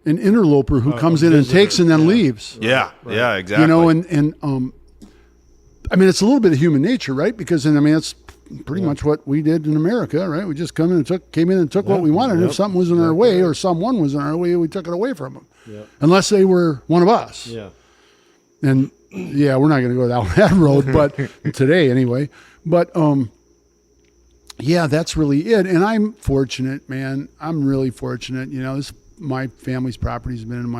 interloper who comes in and visitor. takes and then leaves. Yeah, yeah, exactly. You know, and I mean, it's a little bit of human nature, right? Because, and I mean, it's pretty much what we did in America, right? We just came in and took what we wanted. If something was in our way or someone was in our way, we took it away from them. Yep. Unless they were one of us. Yeah. And yeah, we're not going to go down that road, but today anyway. But yeah, that's really it. And I'm fortunate, man. I'm really fortunate. You know, my family's property has been in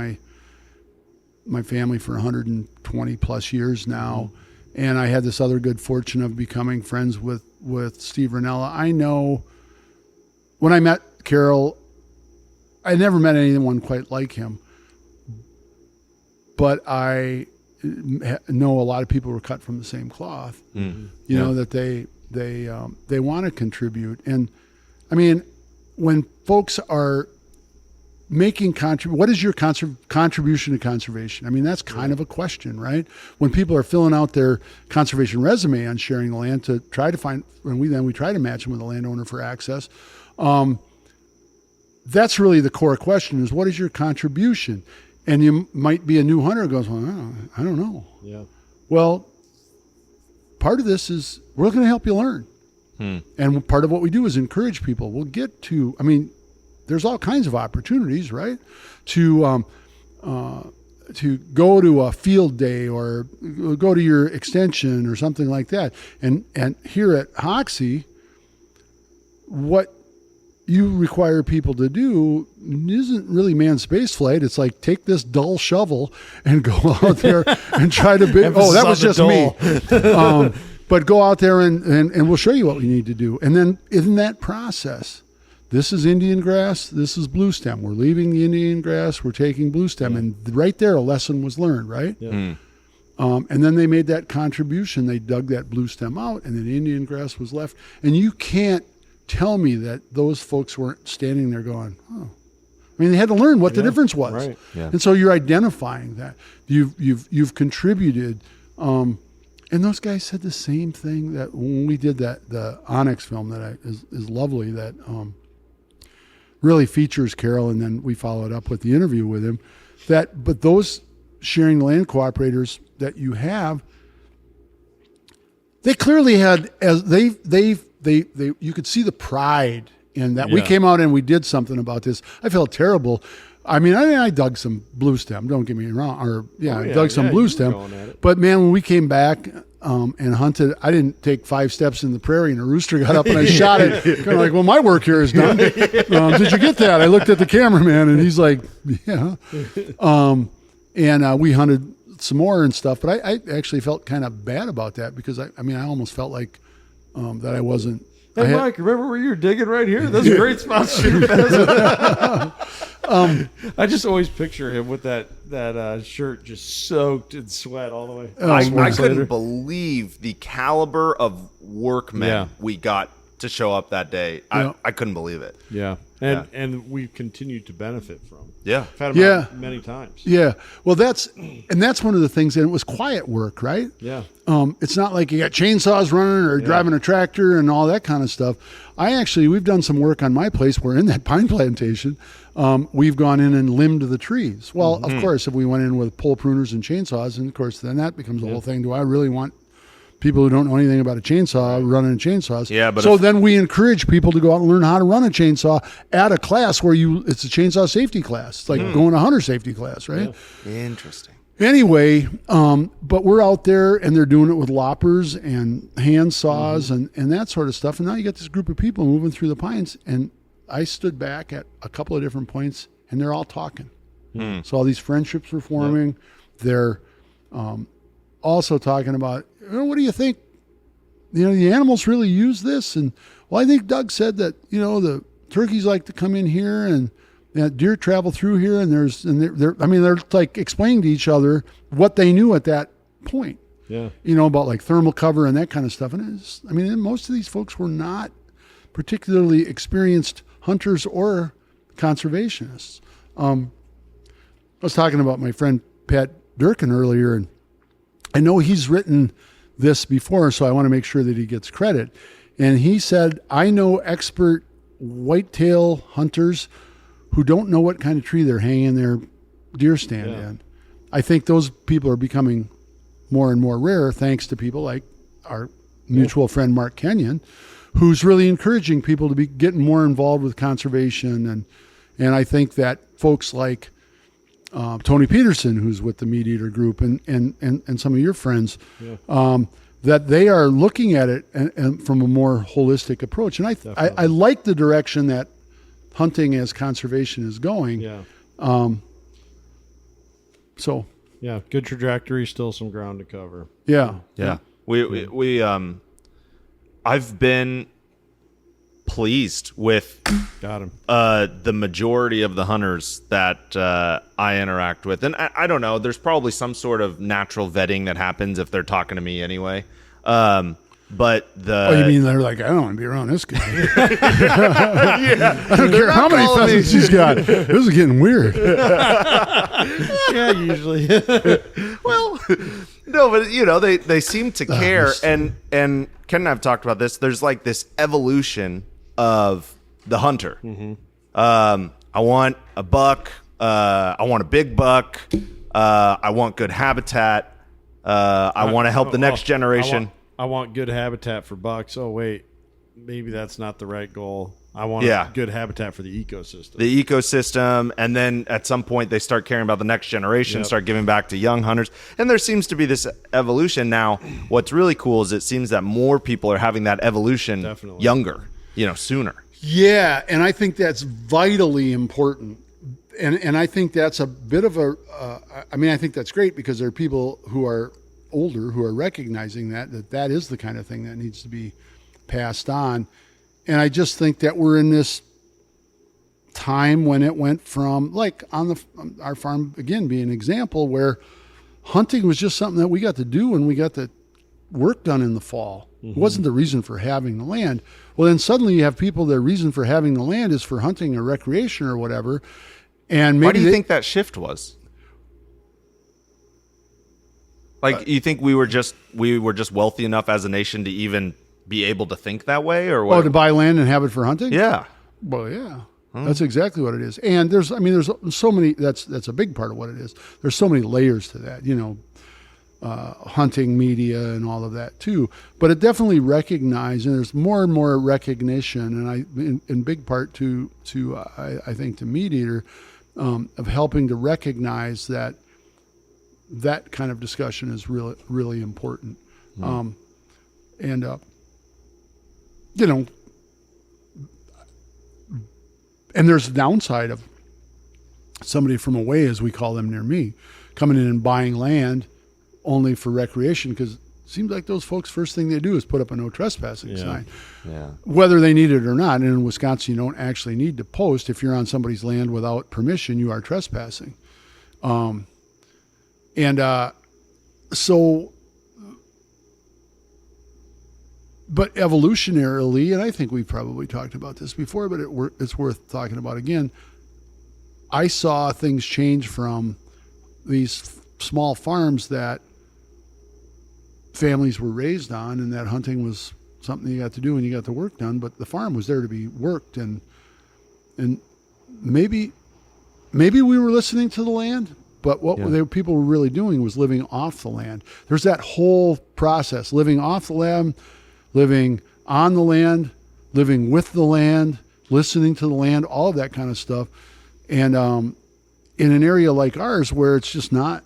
my family for 120 plus years now. And I had this other good fortune of becoming friends with Steve Ranella. I know when I met Carroll, I never met anyone quite like him. But I know a lot of people were cut from the same cloth. You know, that they want to contribute. And I mean, when folks are making what is your contribution to conservation? I mean, that's kind of a question, right? When people are filling out their conservation resume on sharing the land to try to find, and we try to match them with a landowner for access. That's really the core question: is what is your contribution? And you might be a new hunter who goes, well, I don't know. Yeah. Well, part of this is we're going to help you learn. And part of what we do is encourage people. We'll get to, I mean, there's all kinds of opportunities, right? To go to a field day or go to your extension or something like that. And here at Hoxie, what you require people to do isn't really manned space flight. It's like, take this dull shovel and go out there and try to that was just me. But go out there and we'll show you what we need to do. And then in that process, this is Indian grass, this is blue stem. We're leaving the Indian grass, we're taking blue stem. And right there, a lesson was learned, right? Yeah. And then they made that contribution. They dug that blue stem out, and then Indian grass was left. And you can't tell me that those folks weren't standing there going, oh. I mean, they had to learn what the difference was. Right. Yeah. And so you're identifying that. You've contributed. And those guys said the same thing that when we did the Onyx film that is lovely, that really features Carroll, and then we followed up with the interview with him. But those sharing land cooperators that you have, they clearly had, as they you could see the pride in that. We came out and we did something about this. I felt terrible. I mean, I dug some blue stem. Don't get me wrong. I dug some blue stem. But man, when we came back and hunted, I didn't take 5 steps in the prairie, and a rooster got up and I shot it. Kind of like, well, my work here is done. Did you get that? I looked at the cameraman and he's like, yeah. And we hunted some more and stuff. But I actually felt kind of bad about that, because I almost felt like that I wasn't. Hey, Mike, remember where you were digging right here? That's a great spot to shoot a pheasant. I just always picture him with that shirt just soaked in sweat all the way. I couldn't believe the caliber of workmen we got to show up that day. I couldn't believe it. Yeah. And we've continued to benefit from. Yeah. I've had them out many times. Yeah. Well, that's one of the things, and it was quiet work, right? Yeah. It's not like you got chainsaws running or driving a tractor and all that kind of stuff. We've done some work on my place where in that pine plantation, we've gone in and limbed the trees. Well, of course, if we went in with pole pruners and chainsaws, and of course, then that becomes the whole thing. Do I really want people who don't know anything about a chainsaw running chainsaws? Yeah, but then we encourage people to go out and learn how to run a chainsaw at a class where it's a chainsaw safety class. It's like going to hunter safety class, right? Yeah. Interesting. Anyway, but we're out there and they're doing it with loppers and hand saws and that sort of stuff. And now you got this group of people moving through the pines, and I stood back at a couple of different points and they're all talking. So all these friendships were forming. They're also talking about, what do you think? The animals really use this? And well, I think Doug said that, the turkeys like to come in here and deer travel through here, and they're like explaining to each other what they knew at that point. Yeah. About like thermal cover and that kind of stuff. And most of these folks were not particularly experienced hunters or conservationists. I was talking about my friend Pat Durkin earlier, and I know he's written this before, so I want to make sure that he gets credit. And he said, I know expert whitetail hunters who don't know what kind of tree they're hanging their deer stand in. I think those people are becoming more and more rare, thanks to people like our mutual friend Mark Kenyon, who's really encouraging people to be getting more involved with conservation. And I think that folks like Tony Peterson, who's with the Meat Eater group, and some of your friends, that they are looking at it and from a more holistic approach. And I like the direction that hunting as conservation is going. Yeah. So. Yeah, good trajectory, still some ground to cover. Yeah. We I've been pleased with Got him. The majority of the hunters that I interact with. And I don't know, there's probably some sort of natural vetting that happens if they're talking to me anyway. But you mean they're like, I don't want to be around this guy. I don't care how many pheasants he's got. This is getting weird. Yeah, usually. Well, no, but they seem to care, and Ken and I've talked about this. There's like this evolution of the hunter. Mm-hmm. I want a buck. I want a big buck. I want good habitat. I want to help the next generation. I want good habitat for bucks. Oh, wait, maybe that's not the right goal. I want good habitat for the ecosystem. The ecosystem, and then at some point they start caring about the next generation, start giving back to young hunters. And there seems to be this evolution. Now, what's really cool is it seems that more people are having that evolution younger, sooner. Yeah, and I think that's vitally important. And I think that's a bit of I think that's great because there are people who are older who are recognizing that is the kind of thing that needs to be passed on. And I just think that we're in this time when it went from, like on our farm, again, be an example where hunting was just something that we got to do when we got the work done in the fall. Mm-hmm. It wasn't the reason for having the land. Well, then suddenly you have people, their reason for having the land is for hunting or recreation or whatever. And maybe why do you think that shift was? Like, you think we were just wealthy enough as a nation to even be able to think that way, or what? Oh, to buy land and have it for hunting? Yeah. Well, yeah. That's exactly what it is. And there's so many, that's a big part of what it is. There's so many layers to that, hunting media and all of that too. But it definitely recognized, and there's more and more recognition, and in big part to I think to Meat Eater, of helping to recognize that kind of discussion is really, really important. And there's a downside of somebody from away, as we call them near me, coming in and buying land only for recreation, because it seems like those folks, first thing they do is put up a no trespassing sign. Yeah. Whether they need it or not. And in Wisconsin, you don't actually need to post. If you're on somebody's land without permission, you are trespassing. But evolutionarily, and I think we've probably talked about this before, but it's worth talking about again. I saw things change from these small farms that families were raised on, and that hunting was something you got to do and you got the work done, but the farm was there to be worked, and maybe we were listening to the land, but what people were really doing was living off the land. There's that whole process, living off the land, living on the land, living with the land, listening to the land, all of that kind of stuff. And in an area like ours where it's just not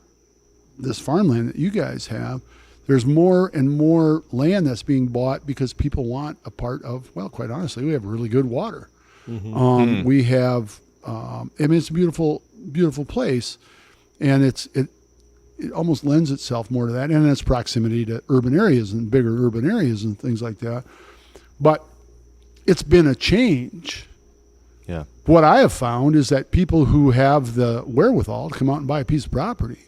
this farmland that you guys have, there's more and more land that's being bought because people want a part of, well, quite honestly, we have really good water. Mm-hmm. We have, it's a beautiful, beautiful place, and it almost lends itself more to that, and its proximity to urban areas and bigger urban areas and things like that. But it's been a change Yeah. What I have found is that people who have the wherewithal to come out and buy a piece of property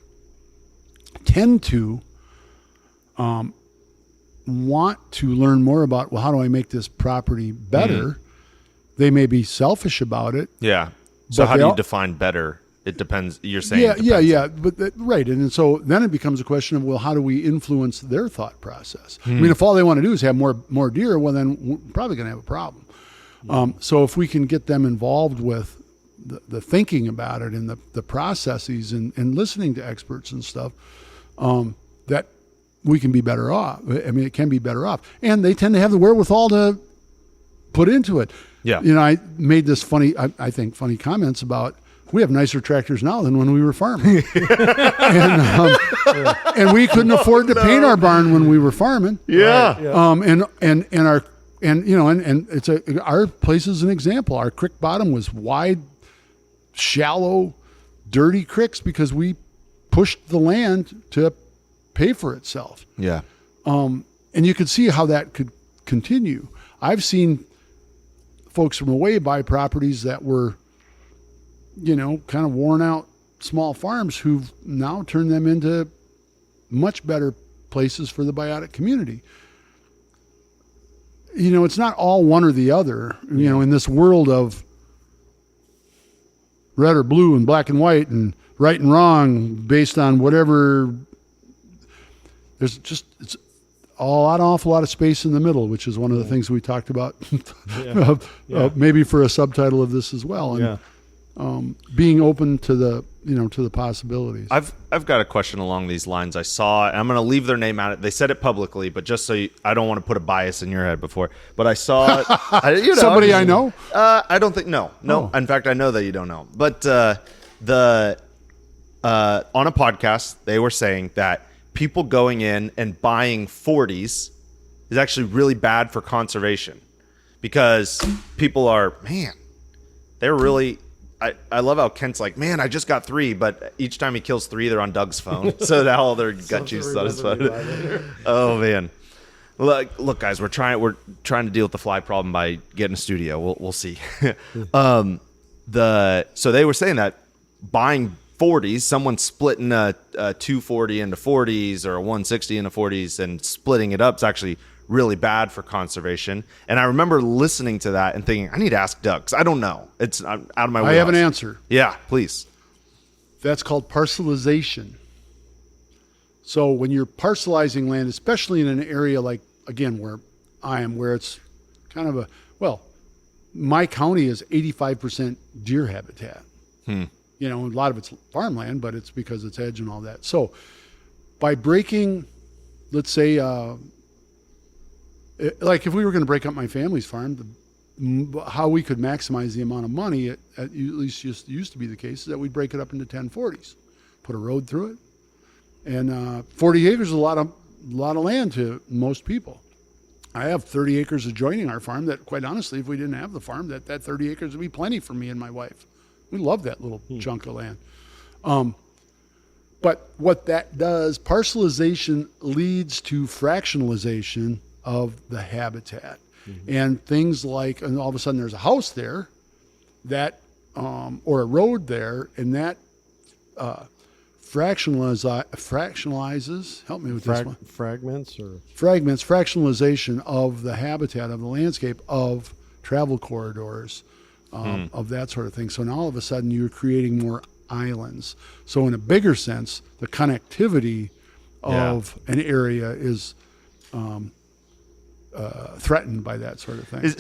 tend to want to learn more about, well, how do I make this property better? They may be selfish about it. Yeah. So But how they do you all- define better? It depends. You're saying Yeah, it depends. yeah. But right. And so then it becomes a question of, well, how do we influence their thought process? I mean, if all they want to do is have more deer, well, then we're probably going to have a problem. So if we can get them involved with the thinking about it and the processes and listening to experts and stuff, that we can be better off. I mean, it can be better off. And they tend to have the wherewithal to put into it. Yeah. You know, I made this funny comments about, we have nicer tractors now than when we were farming. and we couldn't afford to paint our barn when we were farming. Yeah. And it's our place is an example. Our creek bottom was wide, shallow, dirty creeks because we pushed the land to pay for itself. Yeah. And you could see how that could continue. I've seen folks from away buy properties that were, kind of worn out small farms who've now turned them into much better places for the biotic community. It's not all one or the other, in this world of red or blue and black and white and right and wrong based on whatever. There's just, it's an awful lot of space in the middle, which is one of the things we talked about, maybe for a subtitle of this as well. And, being open to the possibilities. I've got a question along these lines. I saw, and I'm going to leave their name out. They said it publicly, but just so I don't want to put a bias in your head before. But I saw Somebody I know. I don't think no. Oh. In fact, I know that you don't know. But on a podcast, they were saying that people going in and buying 40s is actually really bad for conservation because people are, they're really. I love how Kent's like, man, I just got 3, but each time he kills 3, they're on Doug's phone. So now all their gut juice satisfied. Oh man, look, guys, we're trying to deal with the fly problem by getting a studio. We'll see. So they were saying that buying 40s, someone splitting a 240 into 40s or a 160 into 40s and splitting it up is actually really bad for conservation. And I remember listening to that and thinking, I need to ask Doug because I don't know. It's out of my wheelhouse. I have an answer. Yeah, please. That's called parcelization. So when you're parcelizing land, especially in an area like, again, where I am, where it's kind of my county is 85% deer habitat. A lot of it's farmland, but it's because it's edge and all that. So by breaking, let's say, like if we were going to break up my family's farm, how we could maximize the amount of money, at least just used to be the case, is that we'd break it up into 1040s, put a road through it, and 40 acres is a lot of land to most people. I have 30 acres adjoining our farm that, quite honestly, if we didn't have the farm, that 30 acres would be plenty for me and my wife. We love that little chunk of land. But what that does, parcelization leads to fractionalization of the habitat. And things like, and all of a sudden there's a house there that, or a road there, and that fractionalizes, help me with this one. Fractionalization of the habitat, of the landscape, of travel corridors, of that sort of thing. So now all of a sudden you're creating more islands. So in a bigger sense, the connectivity of an area is threatened by that sort of thing.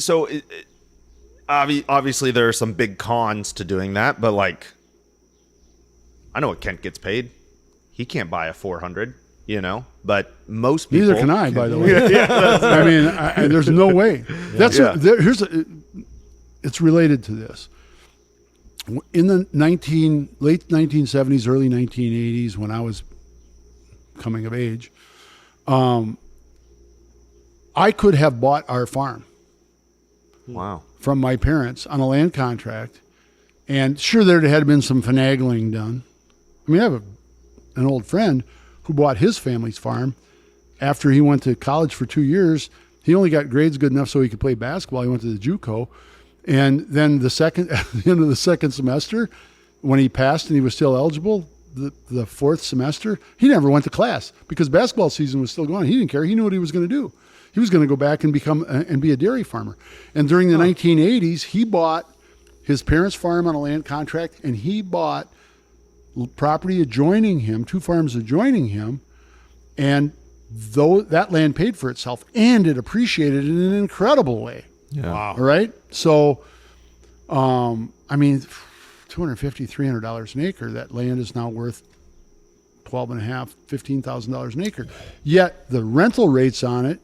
Obviously there are some big cons to doing that, but like, I know what Kent gets paid. He can't buy a 400, but most people. Neither can I, by the way. I mean, there's no way. It's related to this. In the late 1970s, early 1980s, when I was coming of age, I could have bought our farm. Wow. From my parents on a land contract. And sure, there had been some finagling done. I mean, I have an old friend who bought his family's farm after he went to college for 2 years. He only got grades good enough so he could play basketball. He went to the JUCO. And then at the end of the second semester, when he passed and he was still eligible, the fourth semester, he never went to class because basketball season was still going. He didn't care. He knew what he was going to do. He was going to go back and be a dairy farmer. And during the 1980s, he bought his parents' farm on a land contract, and he bought property adjoining him, 2 farms adjoining him, and though that land paid for itself, and it appreciated in an incredible way. Yeah. Wow. All right. So, I mean, $250, $300 an acre, that land is now worth $12,500, $15,000 an acre. Yet the rental rates on it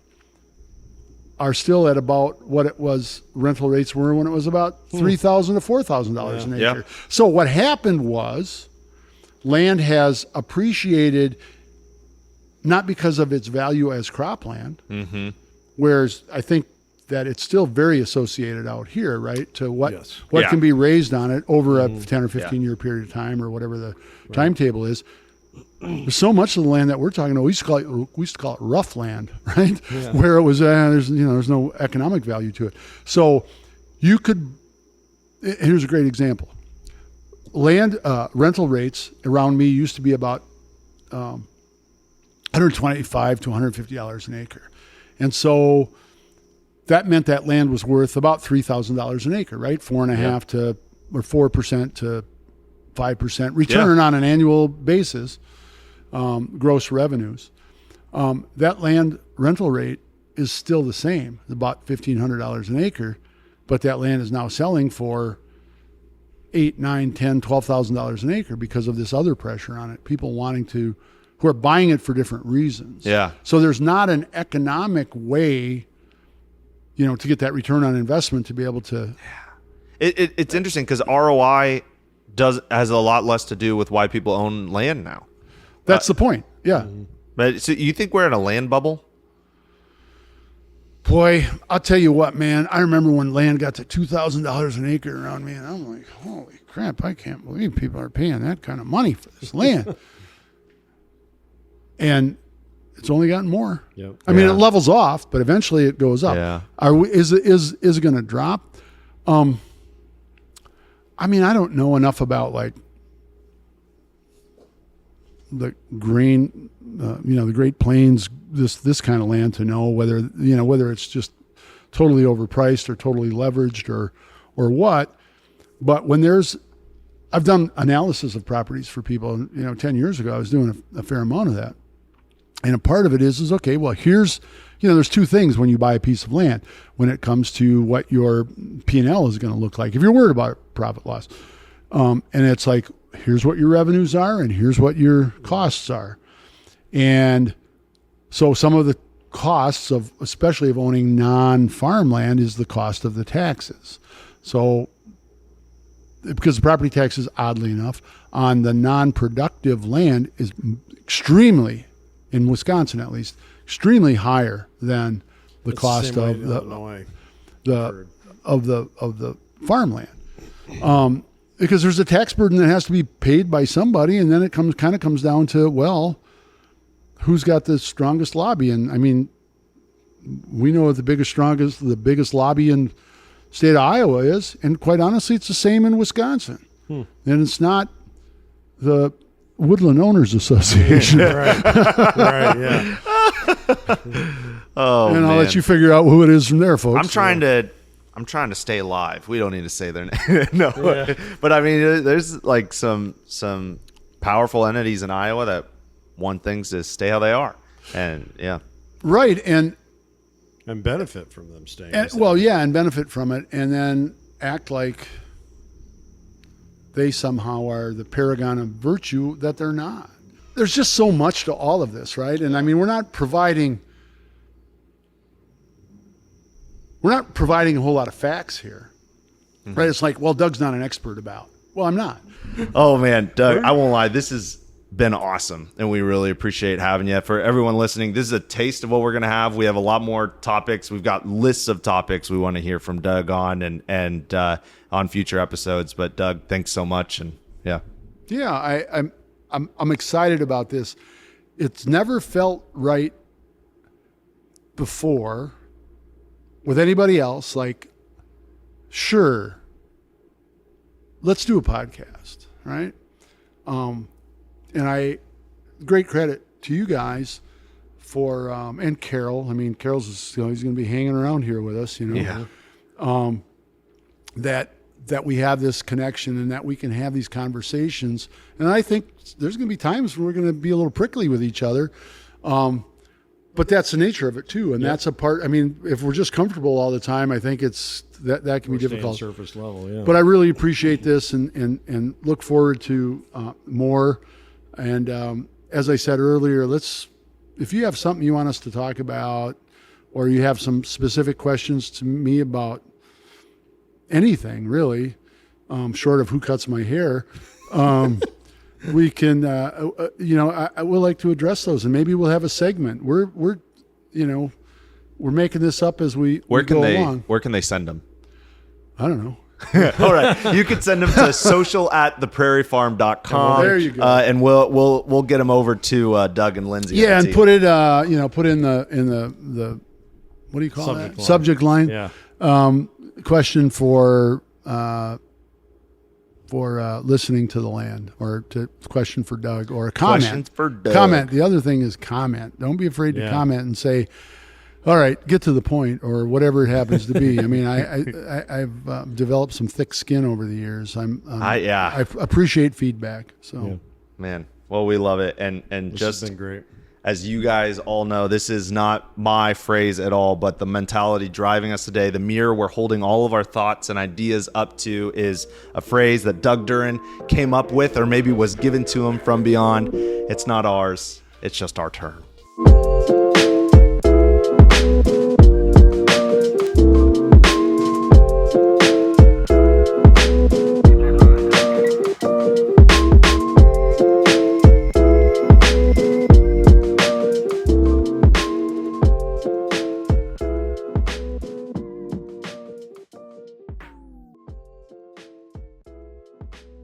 are still at about what it was, rental rates were when it was about $3,000 to $4,000 an acre. Yeah. So what happened was land has appreciated not because of its value as cropland, whereas I think that it's still very associated out here, right, to what can be raised on it over a 10 or 15 year period of time or whatever the timetable is. There's so much of the land that we're talking about. We used to call it rough land, right? Yeah. Where it was there's no economic value to it. So you could. Here's a great example. Land rental rates around me used to be about $125 to $150 an acre, and so that meant that land was worth about $3,000 an acre, right? 4.5% to 4% to 5% return on an annual basis. Gross revenues. That land rental rate is still the same, about $1,500 an acre, but that land is now selling for $8,000, $9,000, $10,000, $12,000 an acre because of this other pressure on it. People who are buying it for different reasons. Yeah. So there's not an economic way, to get that return on investment to be able to. It's interesting because ROI has a lot less to do with why people own land now. That's the point. Yeah. But so you think we're in a land bubble? Boy, I'll tell you what, man. I remember when land got to $2,000 an acre around me, and I'm like, holy crap, I can't believe people are paying that kind of money for this land. And it's only gotten more. Yep. I mean, it levels off, but eventually it goes up. Yeah. Is it going to drop? I mean, I don't know enough about like the grain, the Great Plains, this kind of land to know whether it's just totally overpriced or totally leveraged or what. But when I've done analysis of properties for people. 10 years ago, I was doing a fair amount of that, and a part of it is okay. Well, here's there's 2 things when you buy a piece of land when it comes to what your P&L is going to look like if you're worried about profit loss, and it's like, here's what your revenues are and here's what your costs are. And so some of the costs especially of owning non-farmland is the cost of the taxes. So because the property taxes, oddly enough, on the non-productive land is extremely, in Wisconsin at least, extremely higher than the cost of the farmland. Because there's a tax burden that has to be paid by somebody, and then it comes down to, well, who's got the strongest lobby? And I mean, we know what the biggest lobby in the state of Iowa is, and quite honestly, it's the same in Wisconsin. And it's not the Woodland Owners Association. Right, yeah. Oh, and I'll let you figure out who it is from there, folks. I'm trying to stay alive. We don't need to say their name. No. Yeah. But I mean, there's like some powerful entities in Iowa that want things to stay how they are. And right. And benefit from them staying. And benefit from it. And then act like they somehow are the paragon of virtue that they're not. There's just so much to all of this, right? And I mean, we're not providing a whole lot of facts here, right? It's like, well, Doug's not an expert about. Well, I'm not. Oh man, Doug, I won't lie. This has been awesome, and we really appreciate having you. For everyone listening, this is a taste of what we're going to have. We have a lot more topics. We've got lists of topics we want to hear from Doug on and on future episodes. But Doug, thanks so much, and I'm excited about this. It's never felt right before with anybody else, like sure, let's do a podcast, right? And great credit to you guys for, and Carroll. I mean, Carroll's, he's going to be hanging around here with us, Yeah. That we have this connection and that we can have these conversations. And I think there's going to be times when we're going to be a little prickly with each other. But that's the nature of it too. And that's a part, I mean, if we're just comfortable all the time, I think that can be difficult. Surface level, yeah. But I really appreciate this and look forward to more. And as I said earlier, if you have something you want us to talk about, or you have some specific questions to me about anything really, short of who cuts my hair, we can, I would like to address those, and maybe we'll have a segment. We're making this up as we go along. Where can they send them? I don't know. All right, you can send them to social@theprairiefarm.com. Well, there you go. And we'll get them over to Doug and Lindsay. Yeah, and put it, put in the what do you call Subject that? line. Subject line. Yeah. Question for listening to the land, or question for Doug, or a comment. Questions for Doug. Comment. The other thing is comment. Don't be afraid to comment and say, all right, get to the point, or whatever it happens to be. I mean, I've developed some thick skin over the years. I appreciate feedback. So, man, well, we love it, and This just has been great. as you guys all know, this is not my phrase at all, but the mentality driving us today, the mirror we're holding all of our thoughts and ideas up to, is a phrase that Doug Duren came up with, or maybe was given to him from beyond. It's not ours. It's just our turn.